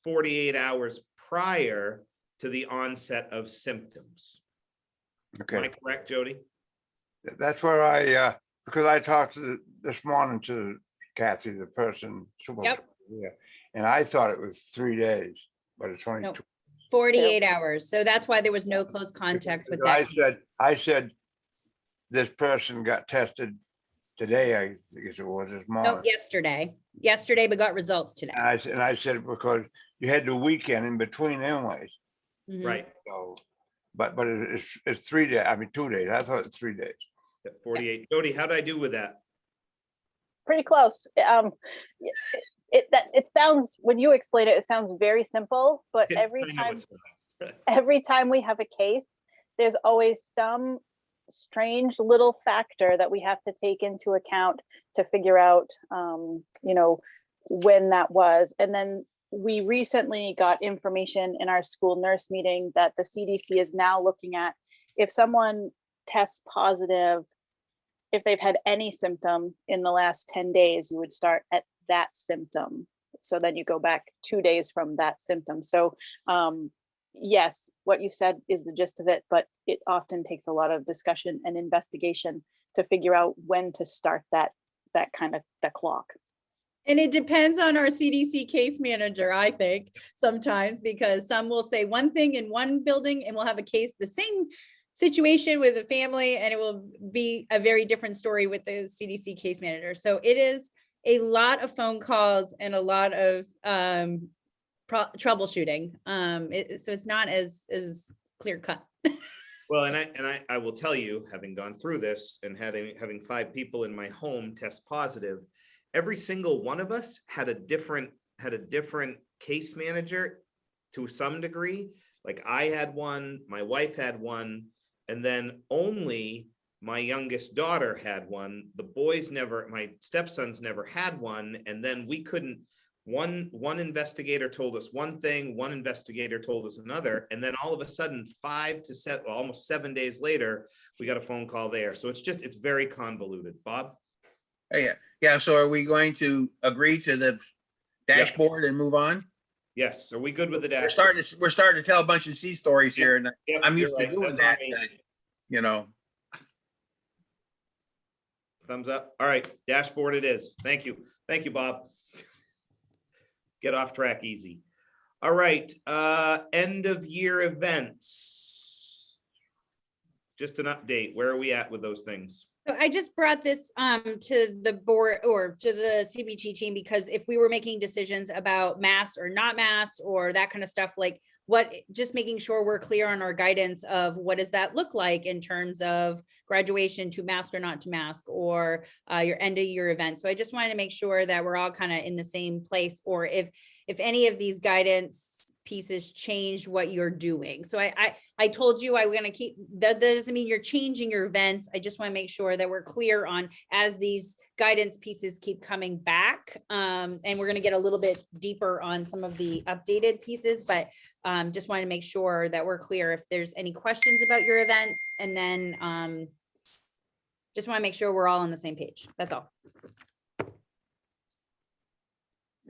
48 hours prior to the onset of symptoms. Okay. Am I correct, Jody? That's where because I talked this morning to Kathy, the person. Yep. Yeah, and I thought it was 3 days, but it's only No, 2. 48 hours. So that's why there was no close contacts with that. I said, this person got tested today, I guess it was this morning. No, yesterday, but got results today. And I said, because you had the weekend in between anyways. Mhm. Right. So, but it's 3 days, I mean, 2 days. I thought it's 3 days. 48. Jody, how'd I do with that? Pretty close. It sounds, when you explain it, it sounds very simple, but I every know time it's not. every time we have a case, there's always some strange little factor that we have to take into account to figure out, you know, when that was. And then we recently got information in our school nurse meeting that the CDC is now looking at if someone tests positive, if they've had any symptom in the last 10 days, you would start at that symptom. So then you go back 2 days from that symptom. So yes, what you said is the gist of it, but it often takes a lot of discussion and investigation to figure out when to start that kind of the clock. And it depends on our CDC case manager, I think, sometimes, because some will say one thing in one building and we'll have a case, the same situation with a family, and it will be a very different story with the CDC case manager. So it is a lot of phone calls and a lot of troubleshooting. So it's not as clear cut. Well, and I will tell you, having gone through this and having 5 people in my home test positive, every single one of us had a different case manager to some degree. Like I had one, my wife had one, and then only my youngest daughter had one. The boys never, my stepsons never had one. And then we couldn't, one investigator told us one thing, one investigator told us another. And then all of a sudden, 5 to 7, almost 7 days later, we got a phone call there. So it's very convoluted. Bob? Yeah. So are we going to agree to the dashboard and move on? Yes. Are we good with the dashboard? We're starting to tell a bunch of C stories here, and Yep, I'm used you're to right. doing That's on that. me. You know, Thumbs up. All right, dashboard it is. Thank you. Thank you, Bob. Get off track easy. All right, end of year events. Just an update. Where are we at with those things? So I just brought this to the board or to the CPT team, because if we were making decisions about masks or not masks or that kind of stuff, like just making sure we're clear on our guidance of what does that look like in terms of graduation to mask or not to mask, or your end of year event. So I just wanted to make sure that we're all kind of in the same place, or if any of these guidance pieces changed what you're doing. So I told you I'm going to keep, that doesn't mean you're changing your events. I just want to make sure that we're clear on as these guidance pieces keep coming back. And we're going to get a little bit deeper on some of the updated pieces, but just want to make sure that we're clear if there's any questions about your events. And then just want to make sure we're all on the same page. That's all.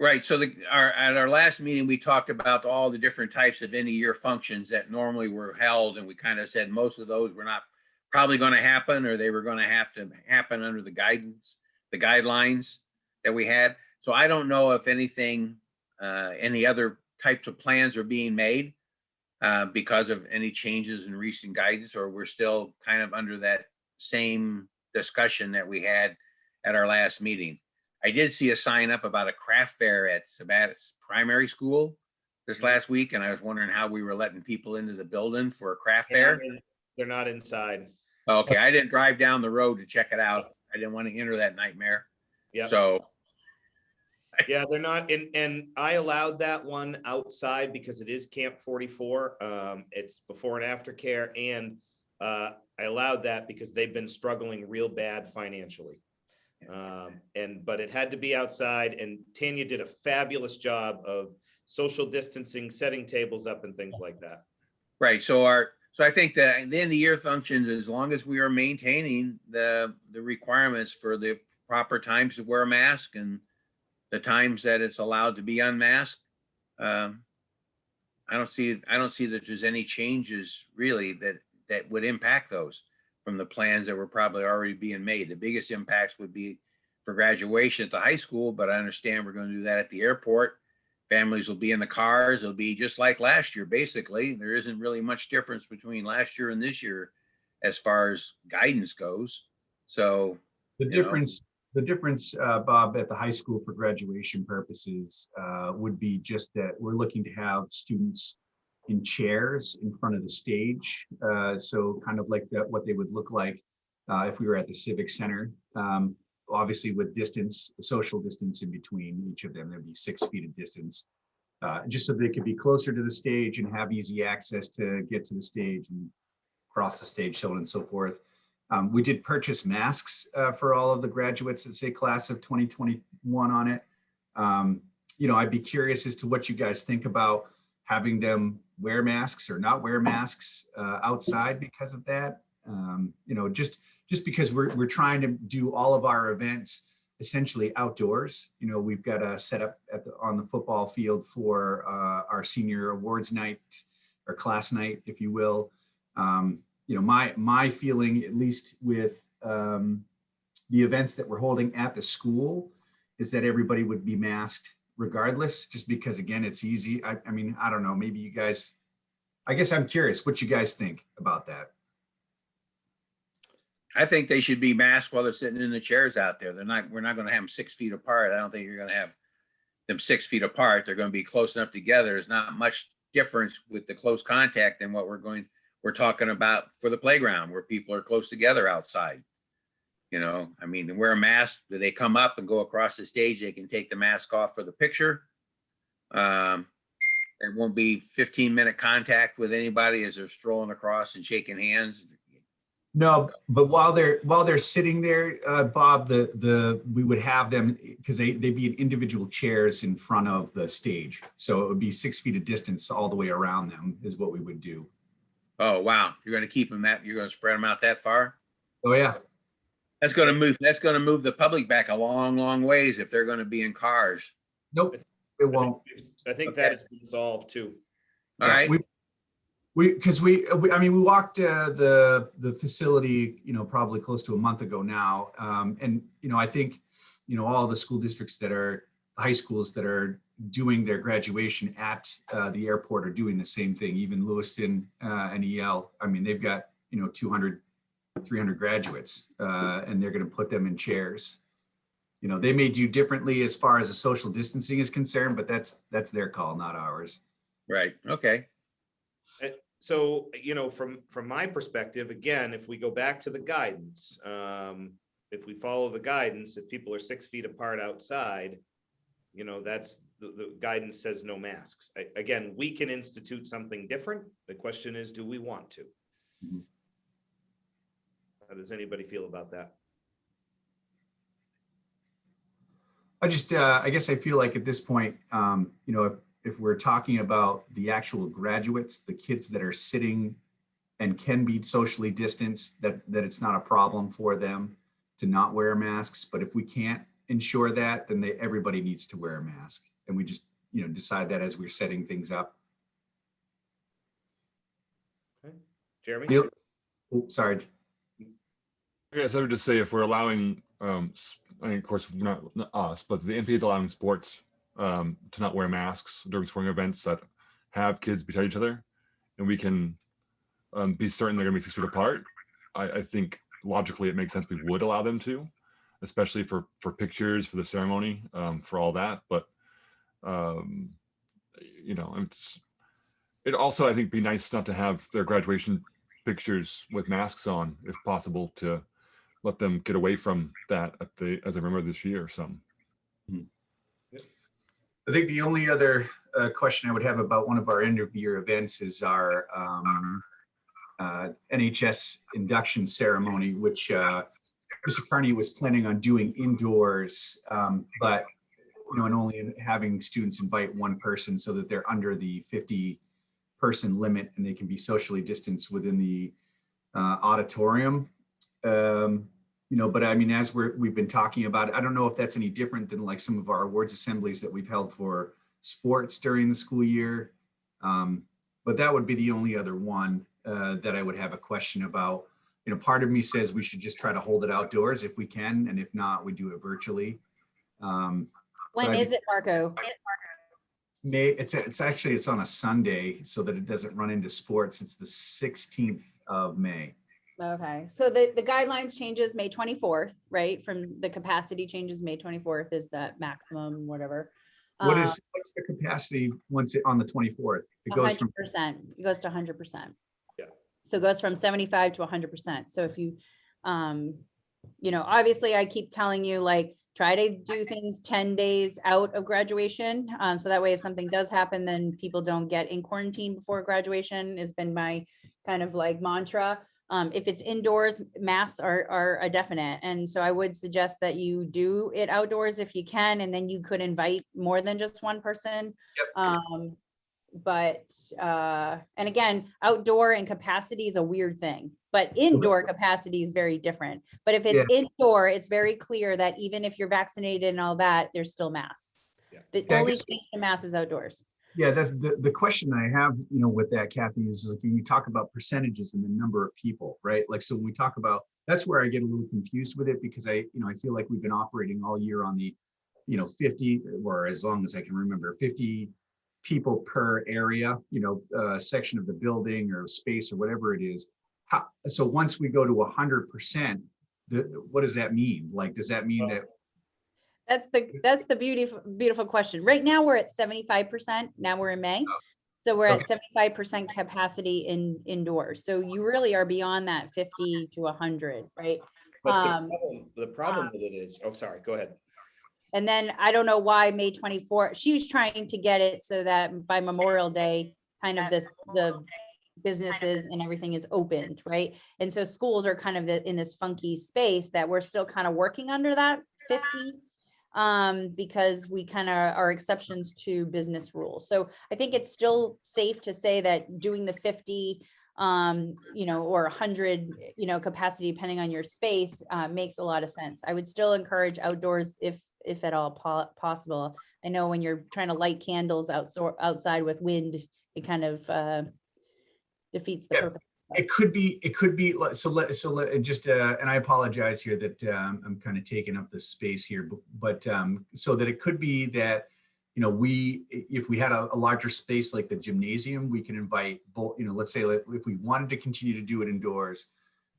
right. So at our last meeting, we talked about all the different types of end of year functions that normally were held, and we kind of said most of those were not probably going to happen, or they were going to have to happen under the guidelines that we had. So I don't know if anything, any other types of plans are being made because of any changes in recent guidance, or we're still kind of under that same discussion that we had at our last meeting. I did see a sign up about a craft fair at Sabattis Primary School this last week, and I was wondering how we were letting people into the building for a craft fair. They're not inside. Okay, I didn't drive down the road to check it out. I didn't want to enter that nightmare. Yeah. So yeah, they're not in, and I allowed that one outside because it is Camp 44. It's before and after care, and I allowed that because they've been struggling real bad financially. But it had to be outside, and Tanya did a fabulous job of social distancing, setting tables up and things like that. right. So I think that the end of the year functions, as long as we are maintaining the requirements for the proper times to wear a mask and the times that it's allowed to be unmasked, I don't see that there's any changes really that would impact those from the plans that were probably already being made. The biggest impacts would be for graduation at the high school, but I understand we're going to do that at the airport. Families will be in the cars. It'll be just like last year, basically. There isn't really much difference between last year and this year as far as guidance goes. So the difference, Bob, at the high school for graduation purposes would be just that we're looking to have students in chairs in front of the stage. So kind of like what they would look like if we were at the Civic Center. Obviously with distance, social distance in between each of them, there'd be 6 feet of distance, just so they could be closer to the stage and have easy access to get to the stage. And across the stage, so on and so forth. We did purchase masks for all of the graduates that say class of 2021 on it. I'd be curious as to what you guys think about having them wear masks or not wear masks outside because of that. Just because we're trying to do all of our events essentially outdoors. We've got a setup on the football field for our senior awards night or class night, if you will. My feeling, at least with the events that we're holding at the school, is that everybody would be masked regardless, just because, again, it's easy. I don't know, maybe you guys, I guess I'm curious what you guys think about that. I think they should be masked while they're sitting in the chairs out there. We're not going to have them 6 feet apart. I don't think you're going to have them 6 feet apart. They're going to be close enough together. There's not much difference with the close contact than what we're talking about for the playground, where people are close together outside. They wear a mask. They come up and go across the stage. They can take the mask off for the picture. There won't be 15-minute contact with anybody as they're strolling across and shaking hands. No, but while they're sitting there, Bob, we would have them, because they'd be in individual chairs in front of the stage. So it would be 6 feet of distance all the way around them is what we would do. Oh, wow. You're going to keep them you're going to spread them out that far? Oh, yeah. That's going to move the public back a long, long ways if they're going to be in cars. Nope, it won't. I think that has been solved too. All right. We walked the facility, probably close to a month ago now. I think, all the school districts that are high schools that are doing their graduation at the airport are doing the same thing. Even Lewiston and EL, they've got, 200, 300 graduates, and they're going to put them in chairs. They may do differently as far as the social distancing is concerned, but that's their call, not ours. Right. Okay. So, from my perspective, again, if we go back to the guidance, if we follow the guidance, if people are 6 feet apart outside, that's the guidance says no masks. Again, we can institute something different. The question is, do we want to? Mm-hmm. How does anybody feel about that? I guess I feel like at this point, if we're talking about the actual graduates, the kids that are sitting and can be socially distanced, that it's not a problem for them to not wear masks. But if we can't ensure that, then everybody needs to wear a mask. And we just, decide that as we're setting things up. Okay. Jeremy? Neil? Oh, sorry. I guess I would just say, if we're allowing, I think, of course, not us, but the NPA is allowing sports to not wear masks during sporting events that have kids beside each other, and we can be certain they're going to be 6 feet apart. I think logically it makes sense we would allow them to, especially for pictures, for the ceremony, for all that. But it also, I think, be nice not to have their graduation pictures with masks on, if possible, to let them get away from that as I remember this year. So. I think the only other question I would have about one of our end of year events is our Nhs Induction Ceremony, which Mr. Carney was planning on doing indoors, but and only having students invite one person so that they're under the 50-person limit and they can be socially distanced within the auditorium. But as we've been talking about it, I don't know if that's any different than like some of our awards assemblies that we've held for sports during the school year. But that would be the only other one that I would have a question about. Part of me says we should just try to hold it outdoors if we can, and if not, we do it virtually. When is it, Marco? It's on a Sunday so that it doesn't run into sports. It's the 16th of May. Okay, so the guidelines changes May 24th, right? From the capacity changes, May 24th is that maximum, whatever. What's the capacity once on the 24th? It goes 100%. It goes to 100%. Yeah. So it goes from 75 to 100%. So if you, obviously I keep telling you, like, try to do things 10 days out of graduation. So that way, if something does happen, then people don't get in quarantine before graduation has been my kind of like mantra. If it's indoors, masks are a definite. And so I would suggest that you do it outdoors if you can, and then you could invite more than just one person. And again, outdoor and capacity is a weird thing, but indoor capacity is very different. But if it's indoor, it's very clear that even if you're vaccinated and all that, there's still masks. The only change to masks is outdoors. Yeah, the question I have, with that, Kathy, is like when you talk about percentages and the number of people, right? Like, so when we talk about, that's where I get a little confused with it, because I feel like we've been operating all year on the, 50, or as long as I can remember, 50 people per area, section of the building or space or whatever it is. So once we go to 100%, what does that mean? Like, does that mean that? That's the beautiful question. Right now we're at 75%. Now we're in May. So we're at 75% capacity indoors. So you really are beyond that 50 to 100, right? But the problem with it is, oh, sorry, go ahead. And then I don't know why May 24th, she was trying to get it so that by Memorial Day, kind of the businesses and everything is opened, right? And so schools are kind of in this funky space that we're still kind of working under that 50, because we kind of are exceptions to business rules. So I think it's still safe to say that doing the 50, or 100, capacity, depending on your space, makes a lot of sense. I would still encourage outdoors if at all possible. I know when you're trying to light candles outside with wind, it kind of defeats the purpose. It could be so let just and I apologize here that I'm kind of taking up the space here, but so that it could be that if we had a larger space like the gymnasium, we can invite both, let's say if we wanted to continue to do it indoors,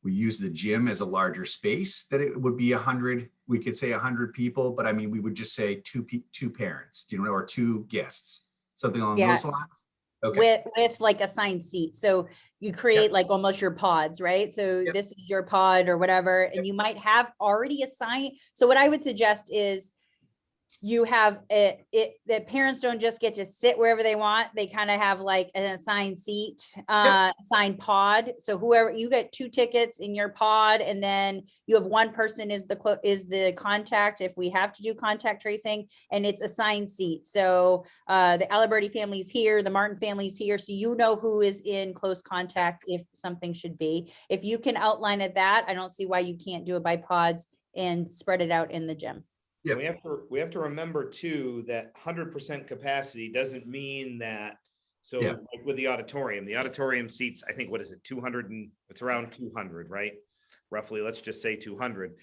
we use the gym as a larger space, that it would be 100, we could say 100 people, but I mean, we would just say two parents, or two guests, something along those lines. Okay. With like assigned seat. So you create like almost your pods, right? So this is your pod or whatever, and you might have already assigned. So what I would suggest is you have that parents don't just get to sit wherever they want. They kind of have like an assigned seat, assigned pod. So whoever, you get 2 tickets in your pod, and then you have one person is the contact if we have to do contact tracing, and it's assigned seat. So the Aliberti family's here, the Martin family's here, so who is in close contact if something should be. If you can outline it that, I don't see why you can't do it by pods and spread it out in the gym. Yeah, we have to remember too that 100% capacity doesn't mean that. So like with the auditorium seats, I think, what is it, 200, and it's around 200, right? Roughly, let's just say 200.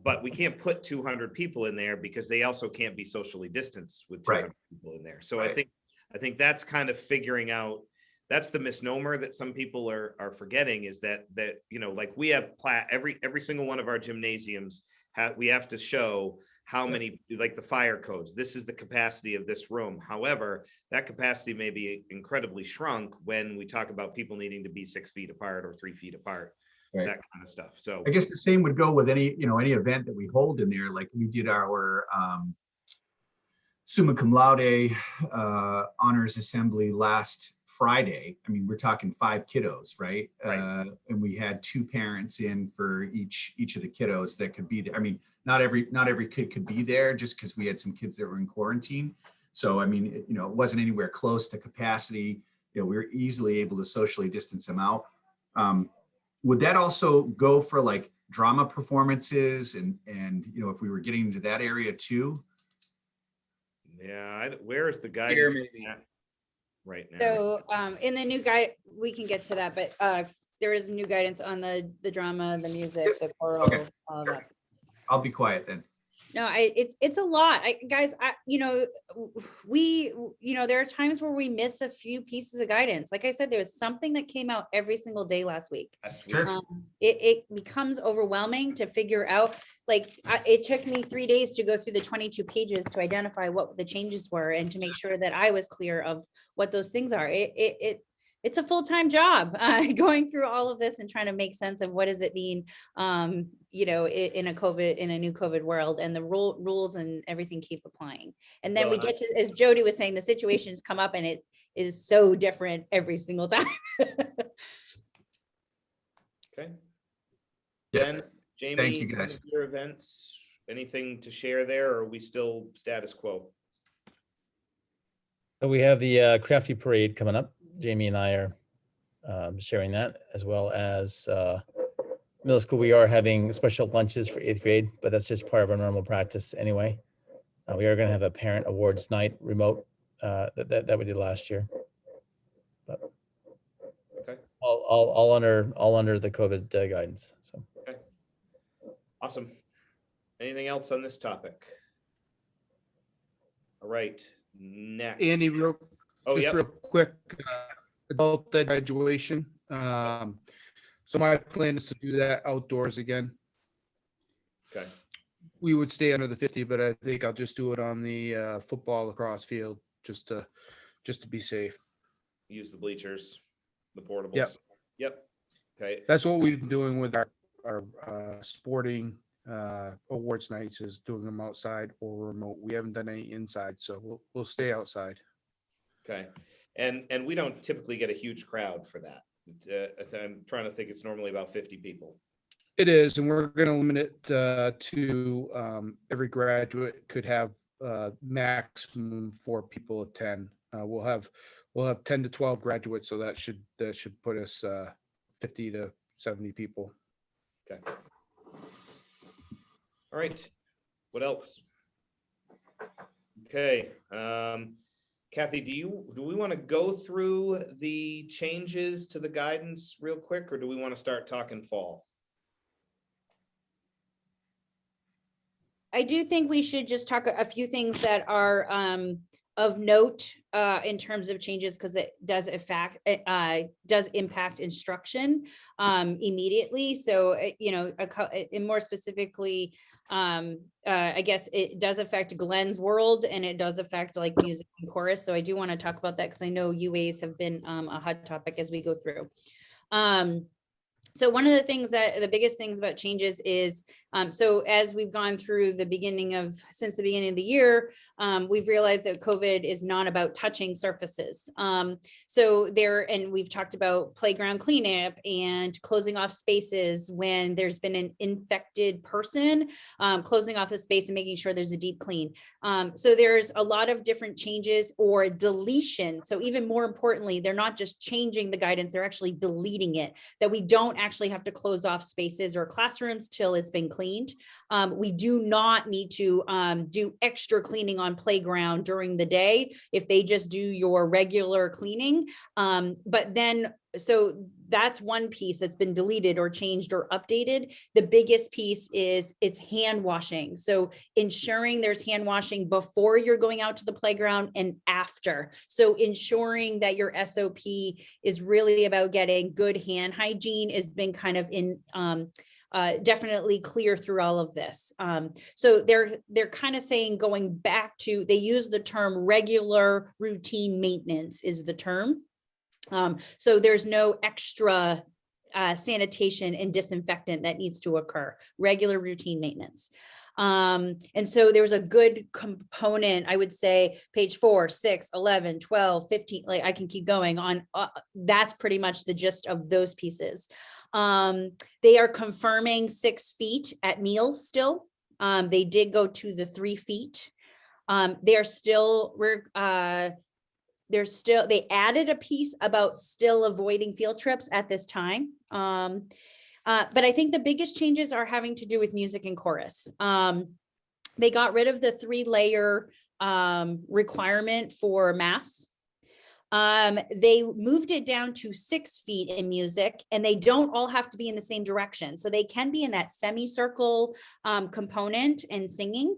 But we can't put 200 people in there because they also can't be socially distanced with 200 people in there. So I think that's kind of figuring out. That's the misnomer that some people are forgetting, is that like we have every single one of our gymnasiums we have to show how many, like the fire codes, this is the capacity of this room. However, that capacity may be incredibly shrunk when we talk about people needing to be 6 feet apart or 3 feet apart, that kind of stuff. So I guess the same would go with any event that we hold in there. Like we did our summa cum laude honors assembly last Friday. I mean, we're talking 5 kiddos, right? And we had 2 parents in for each of the kiddos that could be there. I mean, not every kid could be there, just because we had some kids that were in quarantine. So I mean, it wasn't anywhere close to capacity. We were easily able to socially distance them out. Would that also go for like drama performances and if we were getting into that area too? Yeah, where is the guidance right now? So in the new guide, we can get to that, but there is new guidance on the drama, the music, the choral, all of that. I'll be quiet then. No, it's a lot. Guys, there are times where we miss a few pieces of guidance. Like I said, there was something that came out every single day last week. It becomes overwhelming to figure out. Like it took me 3 days to go through the 22 pages to identify what the changes were and to make sure that I was clear of what those things are. It's it's a full-time job, going through all of this and trying to make sense of what does it mean, in a new COVID world, and the rules and everything keep applying. And then Well, we get to, as Jody was saying, the situations come up and it is so different every single time. Okay. Yeah. Ben, Jamie, Thank you, guys. your events, anything to share there, or are we still status quo? So we have the Crafty Parade coming up. Jamie and I are sharing that, as well as middle school. We are having special lunches for 8th grade, but that's just part of our normal practice anyway. We are going to have a parent awards night remote that we did last year. But Okay. all under the COVID guidance. So. Okay. Awesome. Anything else on this topic? All right. Next. Andy, Oh, just yep. real quick, adult ed graduation. So my plan is to do that outdoors again. Okay. We would stay under the 50, but I think I'll just do it on the football lacrosse field just to be safe. Use the bleachers, the portables. Yep. Yep. Okay. That's what we've been doing with our sporting awards nights, is doing them outside or remote. We haven't done any inside, so we'll stay outside. Okay. And we don't typically get a huge crowd for that. I'm trying to think, it's normally about 50 people. It is, and we're going to limit it to every graduate could have maximum 4 people attend. We'll have 10 to 12 graduates, so that should put us 50 to 70 people. Okay. All right. What else? Okay. Kathy, do we want to go through the changes to the guidance real quick, or do we want to start talking fall? I do think we should just talk a few things that are of note in terms of changes, because it does impact instruction immediately. So, and more specifically, I guess it does affect Glenn's world, and it does affect like music and chorus. So I do want to talk about that, because I know UAs have been a hot topic as we go through. So one of the biggest things about changes is, so as we've gone through since the beginning of the year, we've realized that COVID is not about touching surfaces. And we've talked about playground cleanup and closing off spaces when there's been an infected person, closing off a space and making sure there's a deep clean. So there's a lot of different changes or deletion. So even more importantly, they're not just changing the guidance, they're actually deleting it, that we don't actually have to close off spaces or classrooms till it's been cleaned. We do not need to do extra cleaning on playground during the day if they just do your regular cleaning. So that's one piece that's been deleted or changed or updated. The biggest piece is it's hand washing. So ensuring there's hand washing before you're going out to the playground and after. So ensuring that your SOP is really about getting good hand hygiene has been kind of definitely clear through all of this. So they're kind of saying, going back to, they use the term regular routine maintenance is the term. So there's no extra sanitation and disinfectant that needs to occur, regular routine maintenance. And so there's a good component, I would say, page 4, 6, 11, 12, 15, like I can keep going on. That's pretty much the gist of those pieces. They are confirming 6 feet at meals still. They did go to the 3 feet. They added a piece about still avoiding field trips at this time. But I think the biggest changes are having to do with music and chorus. They got rid of the 3-layer requirement for masks. They moved it down to 6 feet in music, and they don't all have to be in the same direction. So they can be in that semicircle component and singing.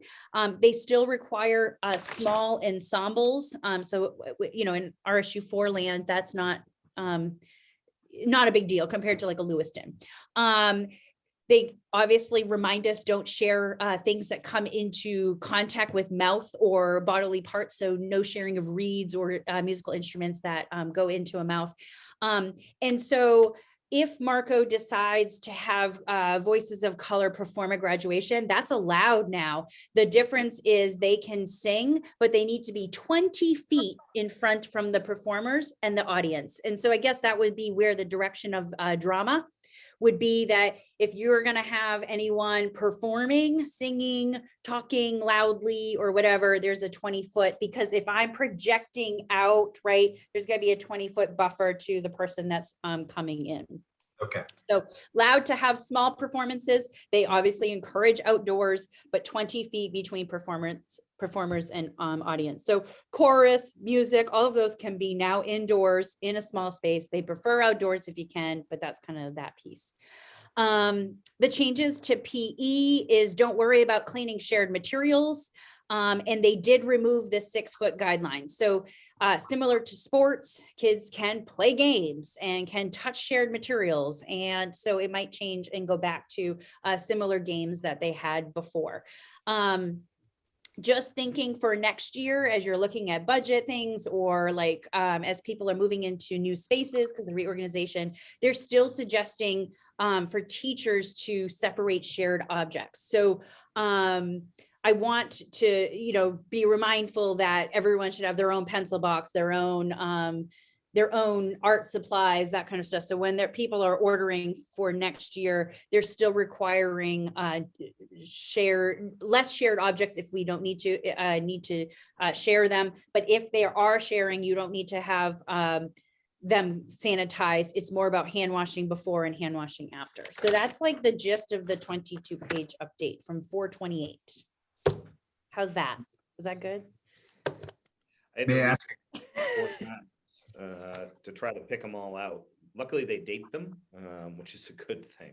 They still require small ensembles. So, in RSU 4 land, that's not a big deal compared to like a Lewiston. They obviously remind us, don't share things that come into contact with mouth or bodily parts. So no sharing of reeds or musical instruments that go into a mouth. And so if Marco decides to have voices of color perform at graduation, that's allowed now. The difference is they can sing, but they need to be 20 feet in front from the performers and the audience. And so I guess that would be where the direction of drama would be, that if you're going to have anyone performing, singing, talking loudly or whatever, there's a 20-foot, because if I'm projecting out, right, there's going to be a 20-foot buffer to the person that's coming in. Okay. So allowed to have small performances. They obviously encourage outdoors, but 20 feet between performers and audience. So chorus, music, all of those can be now indoors in a small space. They prefer outdoors if you can, but that's kind of that piece. The changes to PE is don't worry about cleaning shared materials. And they did remove the 6-foot guideline. So similar to sports, kids can play games and can touch shared materials. And so it might change and go back to similar games that they had before. Just thinking for next year, as you're looking at budget things, or like as people are moving into new spaces because of the reorganization, they're still suggesting for teachers to separate shared objects. So I want to, be mindful that everyone should have their own pencil box, their own art supplies, that kind of stuff. So when people are ordering for next year, they're still requiring less shared objects if we don't need to share them. But if they are sharing, you don't need to have them sanitized. It's more about hand washing before and hand washing after. So that's like the gist of the 22-page update from 428. How's that? Is that good? May I ask? To try to pick them all out. Luckily, they date them, which is a good thing.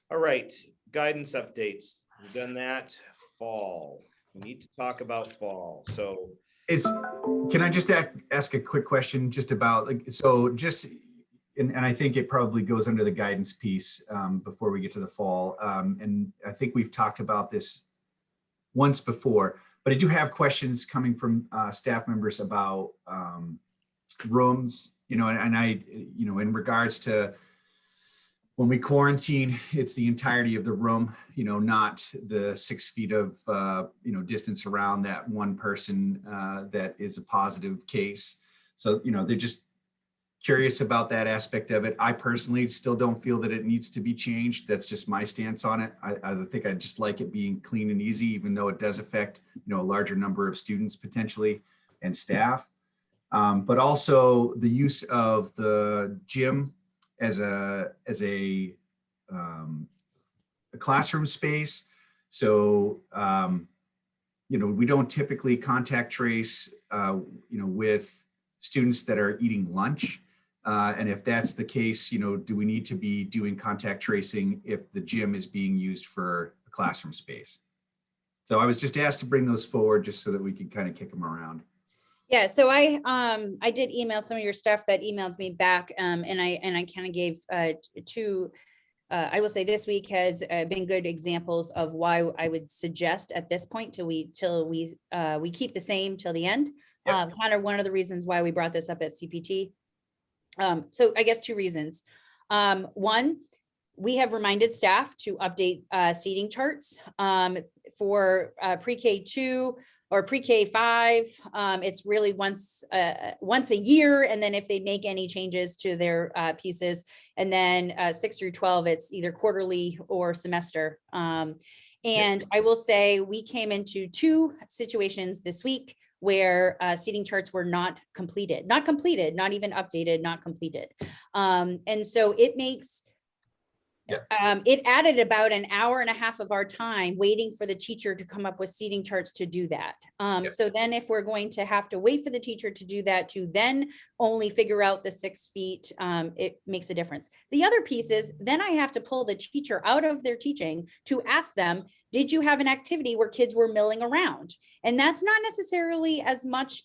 All right, guidance updates. We've done that. Fall. We need to talk about fall. So can I just ask a quick question just about, and I think it probably goes under the guidance piece before we get to the fall. And I think we've talked about this once before, but I do have questions coming from staff members about rooms, and I, in regards to when we quarantine, it's the entirety of the room, not the 6 feet of, distance around that one person that is a positive case. So, they're just curious about that aspect of it. I personally still don't feel that it needs to be changed. That's just my stance on it. I think I just like it being clean and easy, even though it does affect, a larger number of students potentially and staff. But also the use of the gym as a classroom space. So, we don't typically contact trace, with students that are eating lunch. And if that's the case, do we need to be doing contact tracing if the gym is being used for a classroom space? So I was just asked to bring those forward just so that we can kind of kick them around. Yeah, so I did email some of your stuff that emailed me back, and I kind of gave two. I will say this week has been good examples of why I would suggest at this point till we keep the same till the end. Yep. Kind of one of the reasons why we brought this up at CPT. So I guess 2 reasons. One, we have reminded staff to update seating charts for pre-K 2 or pre-K 5. It's really once a year, and then if they make any changes to their pieces, and then 6 through 12, it's either quarterly or semester. And I will say we came into 2 situations this week where seating charts were not completed, not even updated, not completed. And so it makes, it added about an hour and a half of our time waiting for the teacher to come up with seating charts to do that. So then if we're going to have to wait for the teacher to do that, to then only figure out the 6 feet, it makes a difference. The other piece is then I have to pull the teacher out of their teaching to ask them, did you have an activity where kids were milling around? And that's not necessarily as much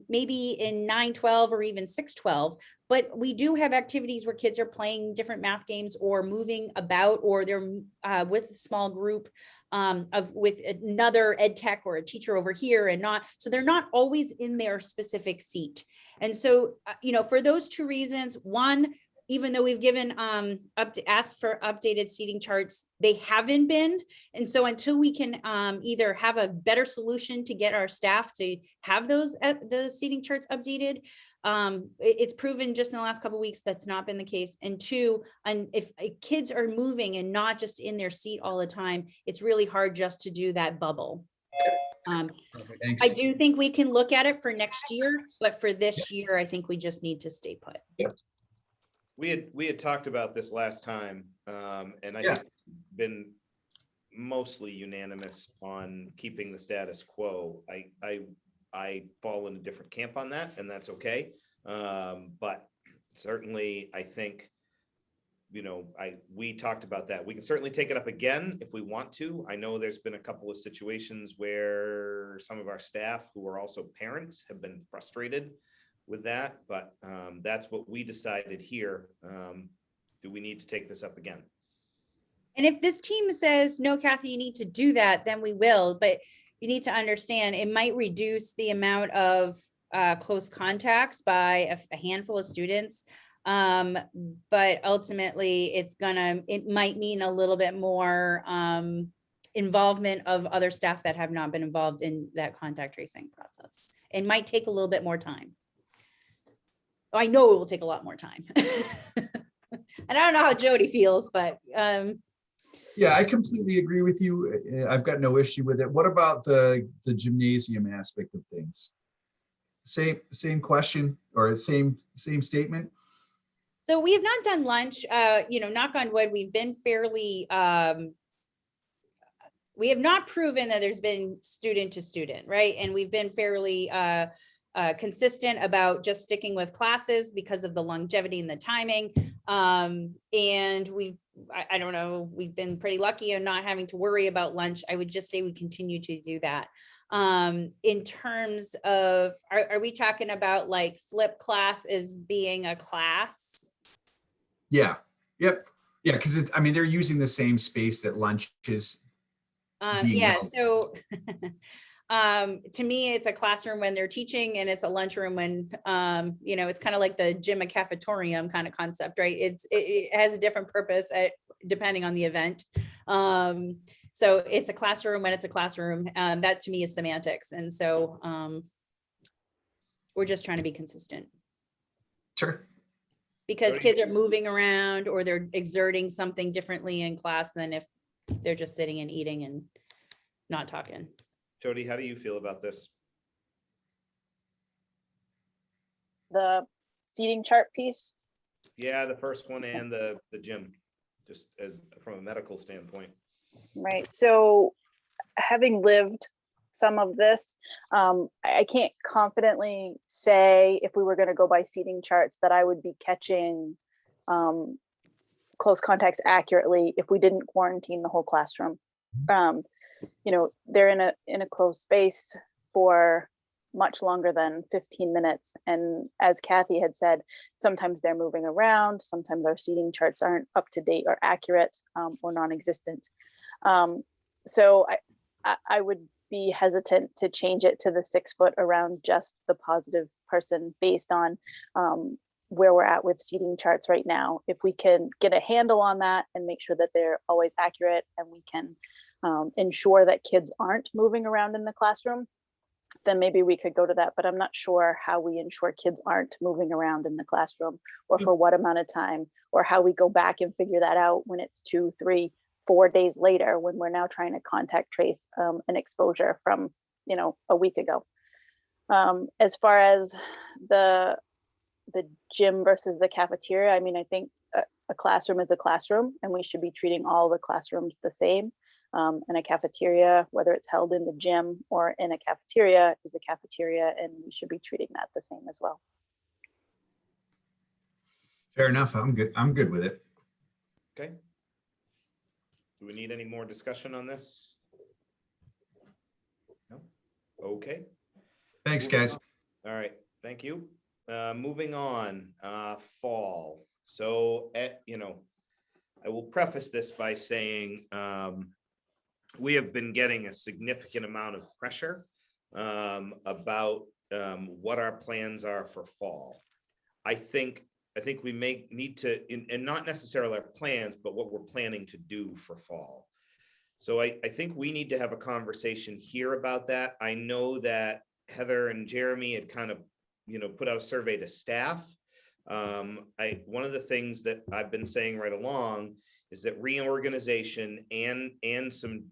maybe in 9-12 or even 6-12, but we do have activities where kids are playing different math games or moving about, or they're with a small group with another ed tech or a teacher over here, and not, so they're not always in their specific seat. And so, for those two reasons, one, even though we've given asked for updated seating charts, they haven't been. And so until we can either have a better solution to get our staff to have the seating charts updated, it's proven just in the last couple of weeks that's not been the case. And two, and if kids are moving and not just in their seat all the time, it's really hard just to do that bubble. Thanks. I do think we can look at it for next year, but for this year, I think we just need to stay put. We had talked about this last time, and I think been mostly unanimous on keeping the status quo. I fall in a different camp on that, and that's okay. But certainly, I think, we talked about that. We can certainly take it up again if we want to. I know there's been a couple of situations where some of our staff who are also parents have been frustrated with that, but that's what we decided here. Do we need to take this up again? And if this team says, no, Kathy, you need to do that, then we will. But you need to understand it might reduce the amount of close contacts by a handful of students. But ultimately, it might mean a little bit more involvement of other staff that have not been involved in that contact tracing process. It might take a little bit more time. I know it will take a lot more time. And I don't know how Jody feels, but Yeah, I completely agree with you. I've got no issue with it. What about the gymnasium aspect of things? Same question or same statement? so we have not done lunch. Knock on wood, we've been fairly we have not proven that there's been student to student, right? And we've been fairly consistent about just sticking with classes because of the longevity and the timing. And I don't know, we've been pretty lucky in not having to worry about lunch. I would just say we continue to do that. In terms of, are we talking about like flip class as being a class? Yeah, yep. Yeah, because they're using the same space that lunch is. Yeah, so to me, it's a classroom when they're teaching, and it's a lunchroom when, it's kind of like the gym and cafetorium kind of concept, right? It has a different purpose depending on the event. So it's a classroom when it's a classroom. That to me is semantics. And so we're just trying to be consistent. Sure. Because kids are moving around or they're exerting something differently in class than if they're just sitting and eating and not talking. Jody, how do you feel about this? The seating chart piece. Yeah, the first one and the gym, just as from a medical standpoint. Right. So having lived some of this, I can't confidently say if we were going to go by seating charts that I would be catching close contacts accurately if we didn't quarantine the whole classroom. They're in a closed space for much longer than 15 minutes. And as Kathy had said, sometimes they're moving around, sometimes our seating charts aren't up to date or accurate or non-existent. So I would be hesitant to change it to the 6 foot around just the positive person based on where we're at with seating charts right now. If we can get a handle on that and make sure that they're always accurate, and we can ensure that kids aren't moving around in the classroom, then maybe we could go to that. But I'm not sure how we ensure kids aren't moving around in the classroom, or for what amount of time, or how we go back and figure that out when it's 2, 3, 4 days later, when we're now trying to contact trace an exposure from a week ago. As far as the gym versus the cafeteria, I think a classroom is a classroom, and we should be treating all the classrooms the same. And a cafeteria, whether it's held in the gym or in a cafeteria, is a cafeteria, and we should be treating that the same as well. Fair enough. I'm good with it. Okay. Do we need any more discussion on this? Okay. Thanks, guys. All right, thank you. Moving on, fall. So, I will preface this by saying, we have been getting a significant amount of pressure about what our plans are for fall. I think we may need to, and not necessarily our plans, but what we're planning to do for fall. So I think we need to have a conversation here about that. I know that Heather and Jeremy had kind of, put out a survey to staff. One of the things that I've been saying right along is that reorganization and some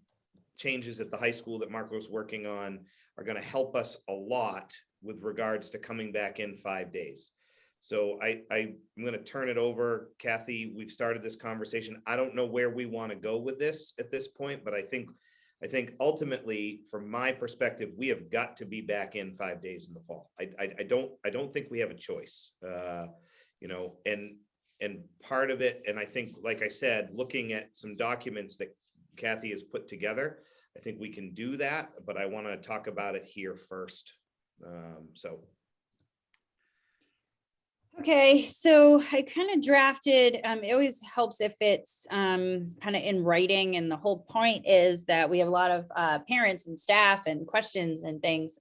changes at the high school that Marco's working on are going to help us a lot with regards to coming back in 5 days. So I'm going to turn it over. Kathy, we've started this conversation. I don't know where we want to go with this at this point, but I think ultimately, from my perspective, we have got to be back in 5 days in the fall. I don't think we have a choice, and part of it, and I think, like I said, looking at some documents that Kathy has put together, I think we can do that, but I want to talk about it here first. Okay, so I kind of drafted, it always helps if it's kind of in writing, and the whole point is that we have a lot of parents and staff and questions and things.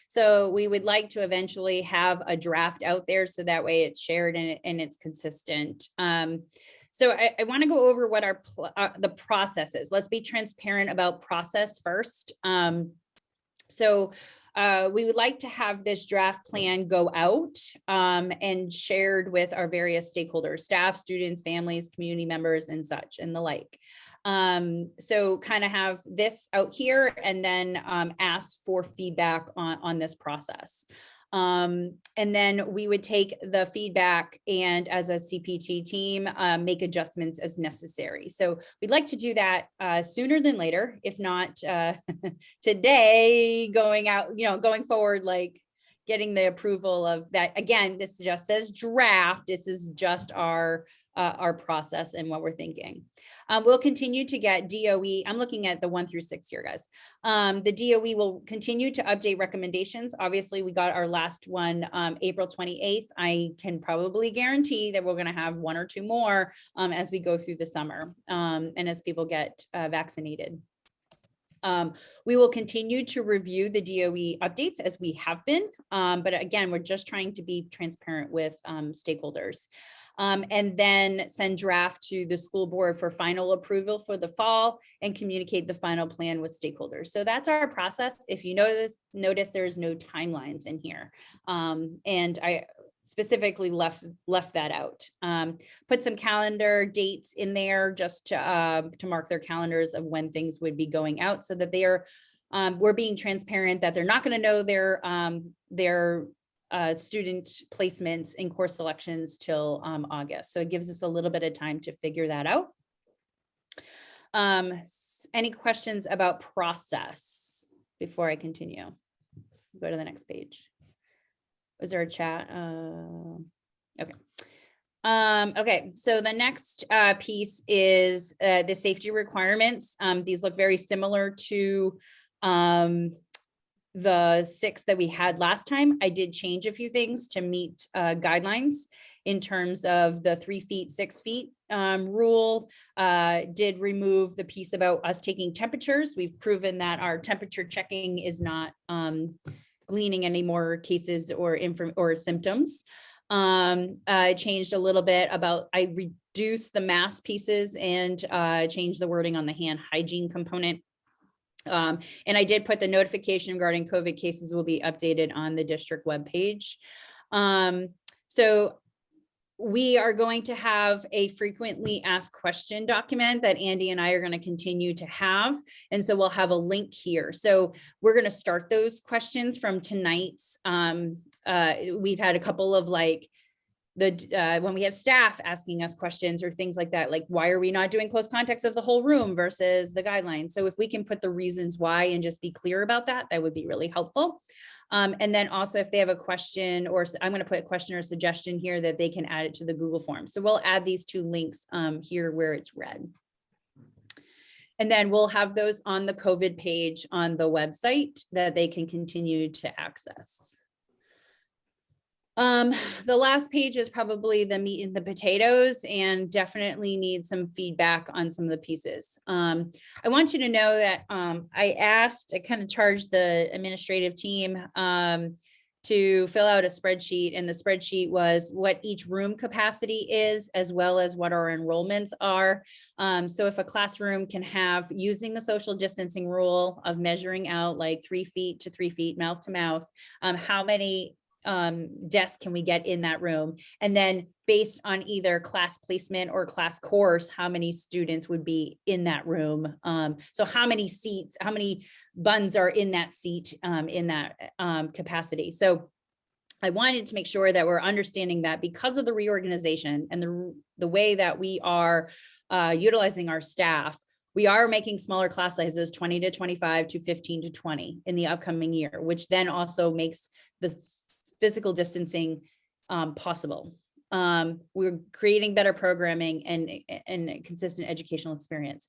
So we would like to eventually have a draft out there so that way it's shared and it's consistent. So I want to go over what the process is. Let's be transparent about process first. We would like to have this draft plan go out and shared with our various stakeholders, staff, students, families, community members, and such and the like. So kind of have this out here and then ask for feedback on this process. And then we would take the feedback and as a CPT team, make adjustments as necessary. So we'd like to do that sooner than later, if not today, going forward, like getting the approval of that. Again, this just says draft. This is just our process and what we're thinking. We'll continue to get DOE. I'm looking at the 1 through 6 here, guys. The DOE will continue to update recommendations. Obviously, we got our last one April 28th. I can probably guarantee that we're going to have 1 or 2 more as we go through the summer and as people get vaccinated. We will continue to review the DOE updates as we have been. But again, we're just trying to be transparent with stakeholders. And then send draft to the school board for final approval for the fall and communicate the final plan with stakeholders. So that's our process. If you notice there's no timelines in here. And I specifically left that out. Put some calendar dates in there just to mark their calendars of when things would be going out so that they are, we're being transparent that they're not going to know their student placements and course selections till August. So it gives us a little bit of time to figure that out. Any questions about process before I continue? Go to the next page. Was there a chat? Okay. Okay, so the next piece is the safety requirements. These look very similar to the 6 that we had last time. I did change a few things to meet guidelines in terms of the 3 feet, 6 feet rule. Did remove the piece about us taking temperatures. We've proven that our temperature checking is not gleaning any more cases or symptoms. I changed a little bit about, I reduced the mask pieces and changed the wording on the hand hygiene component. And I did put the notification regarding COVID cases will be updated on the district webpage. So we are going to have a frequently asked question document that Andy and I are going to continue to have. And so we'll have a link here. So we're going to start those questions from tonight's. We've had a couple of when we have staff asking us questions or things like that, like why are we not doing close contacts of the whole room versus the guidelines? So if we can put the reasons why and just be clear about that, that would be really helpful. And then also if they have a question, or I'm going to put a question or suggestion here that they can add it to the Google form. So we'll add these 2 links here where it's red. And then we'll have those on the COVID page on the website that they can continue to access. The last page is probably the meat and the potatoes, and definitely need some feedback on some of the pieces. I want you to know that I kind of charged the administrative team to fill out a spreadsheet, and the spreadsheet was what each room capacity is, as well as what our enrollments are. So if a classroom can have, using the social distancing rule of measuring out like 3 feet to 3 feet, mouth to mouth, how many desks can we get in that room? And then based on either class placement or class course, how many students would be in that room? So how many seats, how many buns are in that seat, in that capacity? So I wanted to make sure that we're understanding that because of the reorganization and the way that we are utilizing our staff, we are making smaller class sizes, 20 to 25 to 15 to 20 in the upcoming year, which then also makes the physical distancing possible. We're creating better programming and consistent educational experience.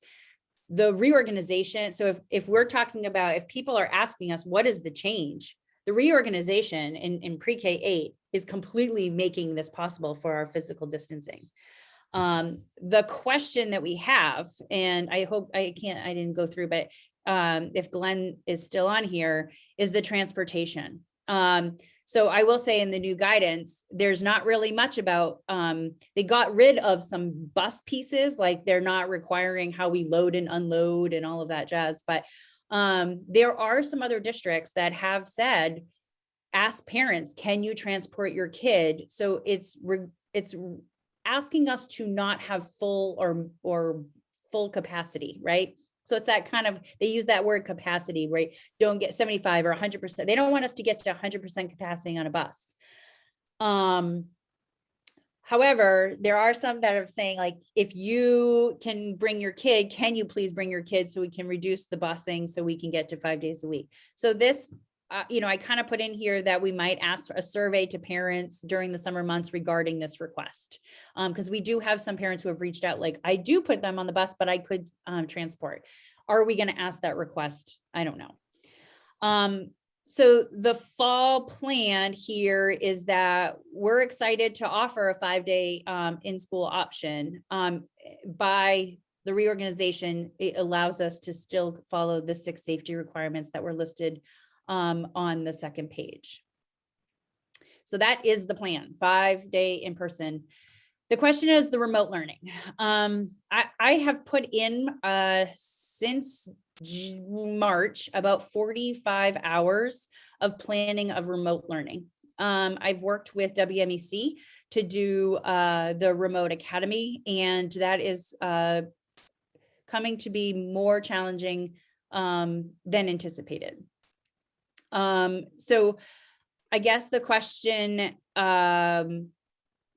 The reorganization, so if we're talking about, if people are asking us, what is the change? The reorganization in pre-K 8 is completely making this possible for our physical distancing. The question that we have, and I hope I didn't go through, but if Glenn is still on here, is the transportation. So I will say in the new guidance, there's not really much about, they got rid of some bus pieces, like they're not requiring how we load and unload and all of that jazz. But there are some other districts that have said, ask parents, can you transport your kid? So it's asking us to not have full or full capacity, right? So it's that kind of, they use that word capacity, right? Don't get 75 or 100%. They don't want us to get to 100% capacity on a bus. However, there are some that are saying, like, if you can bring your kid, can you please bring your kid so we can reduce the busing so we can get to 5 days a week? So this, I kind of put in here that we might ask a survey to parents during the summer months regarding this request. Because we do have some parents who have reached out, like, I do put them on the bus, but I could transport. Are we going to ask that request? I don't know. So the fall plan here is that we're excited to offer a 5-day in-school option. By the reorganization, it allows us to still follow the 6 safety requirements that were listed on the second page. So that is the plan, 5-day in person. The question is the remote learning. I have put in since March about 45 hours of planning of remote learning. I've worked with WMEC to do the remote academy, and that is coming to be more challenging than anticipated. So I guess the question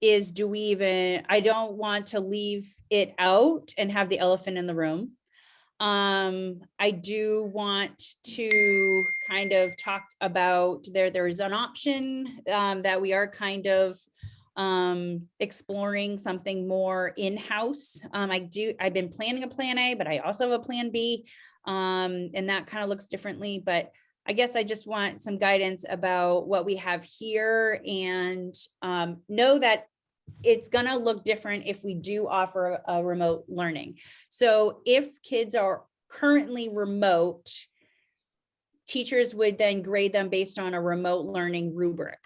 is, do we even, I don't want to leave it out and have the elephant in the room. I do want to kind of talk about there is an option that we are kind of exploring something more in-house. I've been planning a plan A, but I also have a plan B, and that kind of looks differently. But I guess I just want some guidance about what we have here, and know that it's going to look different if we do offer a remote learning. So if kids are currently remote, teachers would then grade them based on a remote learning rubric.